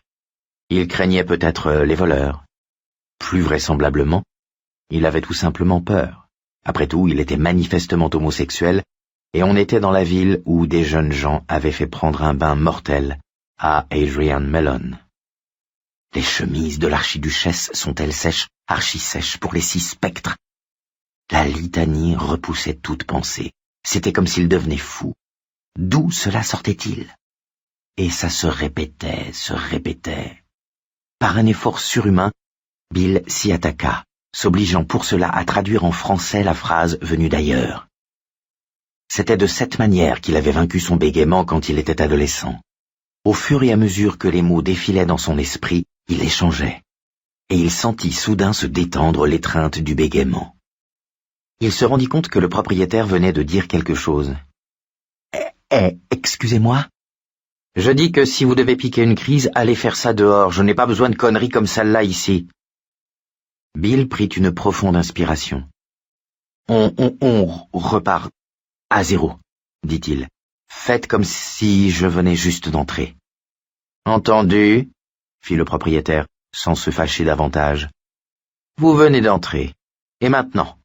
Il craignait peut-être les voleurs. Plus vraisemblablement, il avait tout simplement peur. Après tout, il était manifestement homosexuel, et on était dans la ville où des jeunes gens avaient fait prendre un bain mortel à Adrian Mellon. Les chemises de l'archiduchesse sont-elles sèches, archi-sèches pour les 6 spectres? La litanie repoussait toute pensée. C'était comme s'il devenait fou. D'où cela sortait-il? Et ça se répétait. Par un effort surhumain, Bill s'y attaqua, s'obligeant pour cela à traduire en français la phrase venue d'ailleurs. C'était de cette manière qu'il avait vaincu son bégaiement quand il était adolescent. Au fur et à mesure que les mots défilaient dans son esprit, il les changeait, et il sentit soudain se détendre l'étreinte du bégaiement. Il se rendit compte que le propriétaire venait de dire quelque chose. Excusez-moi ? Je dis que si vous devez piquer une crise, allez faire ça dehors, je n'ai pas besoin de conneries comme celle-là ici. Bill prit une profonde inspiration. On repart à 0, dit-il. Faites comme si je venais juste d'entrer. Entendu, fit le propriétaire, sans se fâcher davantage. Vous venez d'entrer. Et maintenant?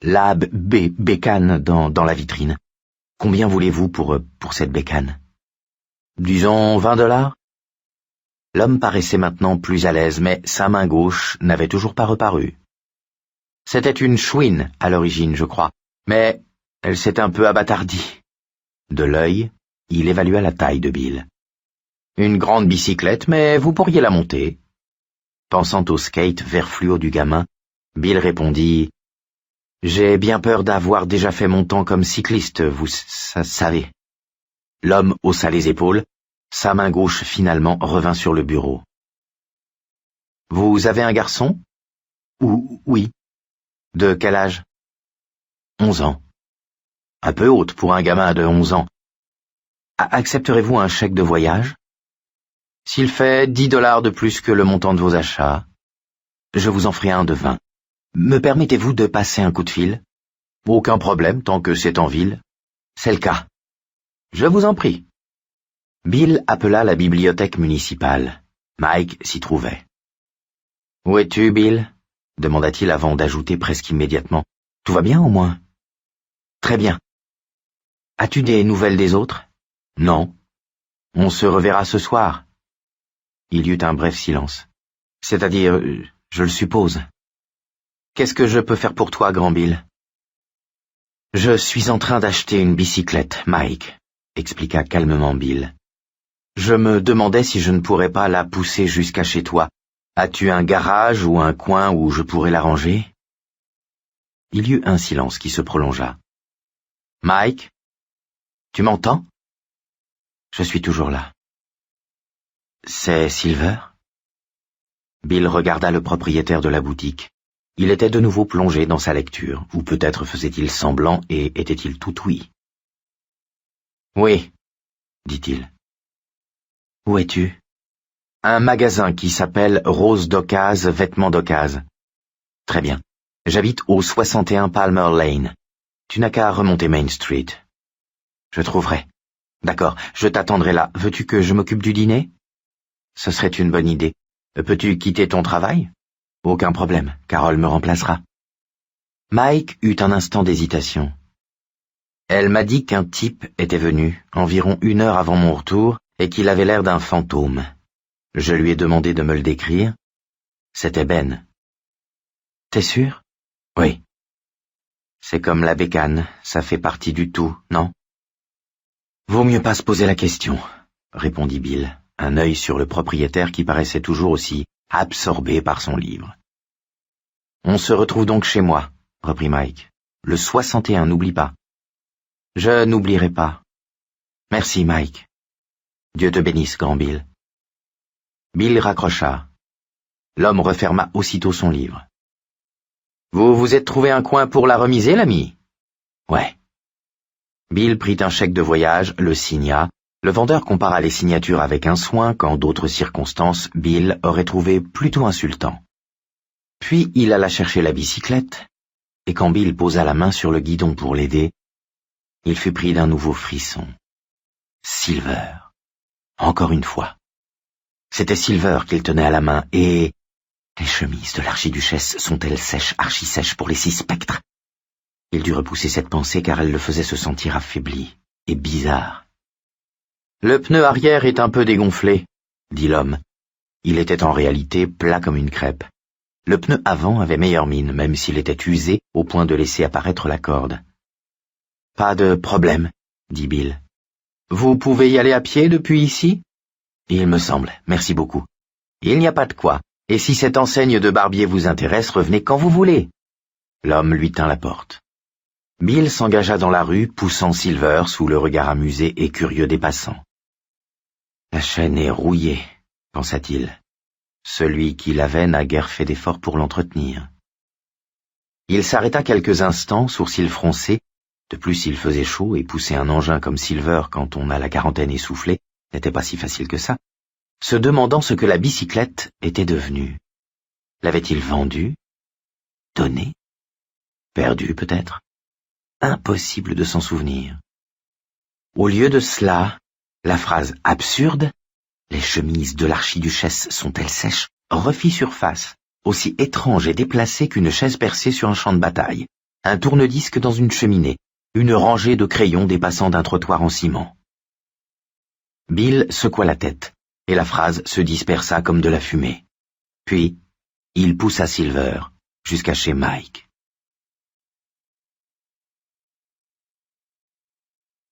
La bécane dans la vitrine. Combien voulez-vous pour cette bécane? Disons 20 $. L'homme paraissait maintenant plus à l'aise, mais sa main gauche n'avait toujours pas reparu. C'était une chouine à l'origine, je crois, mais elle s'est un peu abattardie. De l'œil, il évalua la taille de Bill. Une grande bicyclette, mais vous pourriez la monter. Pensant au skate vert fluo du gamin, Bill répondit « J'ai bien peur d'avoir déjà fait mon temps comme cycliste, vous savez. » L'homme haussa les épaules, sa main gauche finalement revint sur le bureau. « Vous avez un garçon » Oui. De quel âge? 11 ans. Un peu haute pour un gamin de 11 ans. Accepterez-vous un chèque de voyage? S'il fait $10 de plus que le montant de vos achats, je vous en ferai un de 20. Me permettez-vous de passer un coup de fil? Aucun problème, tant que c'est en ville. C'est le cas. Je vous en prie. Bill appela la bibliothèque municipale. Mike s'y trouvait. « Où es-tu, Bill » demanda-t-il avant d'ajouter presque immédiatement. « Tout va bien au moins ?»« Très bien. As-tu des nouvelles des autres ?»« Non. On se reverra ce soir. » Il y eut un bref silence. « C'est-à-dire, je le suppose. »« Qu'est-ce que je peux faire pour toi, grand Bill ?»« Je suis en train d'acheter une bicyclette, Mike, » expliqua calmement Bill. « Je me demandais si je ne pourrais pas la pousser jusqu'à chez toi. As-tu un garage ou un coin où je pourrais la ranger ?» Il y eut un silence qui se prolongea. « Mike, tu m'entends ?»« Je suis toujours là. »« C'est Silver ?» Bill regarda le propriétaire de la boutique. Il était de nouveau plongé dans sa lecture, ou peut-être faisait-il semblant et était-il tout ouïe. « Oui, » dit-il. « Où es-tu ?»« Un magasin qui s'appelle Rose d'Ocase, vêtements d'Ocase. »« Très bien. J'habite au 61 Palmer Lane. Tu n'as qu'à remonter Main Street. »« Je trouverai. »« D'accord, je t'attendrai là. Veux-tu que je m'occupe du dîner ? » ?»« Ce serait une bonne idée. Peux-tu quitter ton travail ? » ?»« Aucun problème. Carole me remplacera. » Mike eut un instant d'hésitation. « Elle m'a dit qu'un type était venu, environ 1 heure avant mon retour, et qu'il avait l'air d'un fantôme. Je lui ai demandé de me le décrire. C'était Ben. »« T'es sûr ? » ?»« Oui. »« C'est comme la bécane, ça fait partie du tout, non ? » ?»« Vaut mieux pas se poser la question, » répondit Bill, un œil sur le propriétaire qui paraissait toujours aussi absorbé par son livre. « On se retrouve donc chez moi, » reprit Mike. « Le 61, n'oublie pas. »« Je n'oublierai pas. »« Merci, Mike. » « Dieu te bénisse, grand Bill. » Bill raccrocha. L'homme referma aussitôt son livre. « Vous vous êtes trouvé un coin pour la remiser, l'ami ? » ?»« Ouais. » Bill prit un chèque de voyage, le signa. Le vendeur compara les signatures avec un soin qu'en d'autres circonstances, Bill aurait trouvé plutôt insultant. Puis il alla chercher la bicyclette, et quand Bill posa la main sur le guidon pour l'aider, il fut pris d'un nouveau frisson. Silver. Encore une fois. C'était Silver qu'il tenait à la main, et... Les chemises de l'archiduchesse sont-elles sèches, archi-sèches pour les 6 spectres? Il dut repousser cette pensée car elle le faisait se sentir affaibli et bizarre. « Le pneu arrière est un peu dégonflé, » dit l'homme. Il était en réalité plat comme une crêpe. Le pneu avant avait meilleure mine, même s'il était usé au point de laisser apparaître la corde. « Pas de problème, » dit Bill. « Vous pouvez y aller à pied depuis ici ? » ?»« Il me semble, merci beaucoup. »« Il n'y a pas de quoi, et si cette enseigne de barbier vous intéresse, revenez quand vous voulez. » L'homme lui tint la porte. Bill s'engagea dans la rue, poussant Silver sous le regard amusé et curieux des passants. « La chaîne est rouillée, » pensa-t-il. Celui qui l'avait n'a guère fait d'effort pour l'entretenir. Il s'arrêta quelques instants, sourcils froncés. De plus, il faisait chaud et pousser un engin comme Silver quand on a la quarantaine essoufflée n'était pas si facile que ça, se demandant ce que la bicyclette était devenue. L'avait-il vendue? Donnée? Perdue peut-être? Impossible de s'en souvenir. Au lieu de cela, la phrase absurde « Les chemises de l'archiduchesse sont-elles sèches ?» refit surface, aussi étrange et déplacée qu'une chaise percée sur un champ de bataille, un tourne-disque dans une cheminée, une rangée de crayons dépassant d'un trottoir en ciment. Bill secoua la tête, et la phrase se dispersa comme de la fumée. Puis, il poussa Silver jusqu'à chez Mike.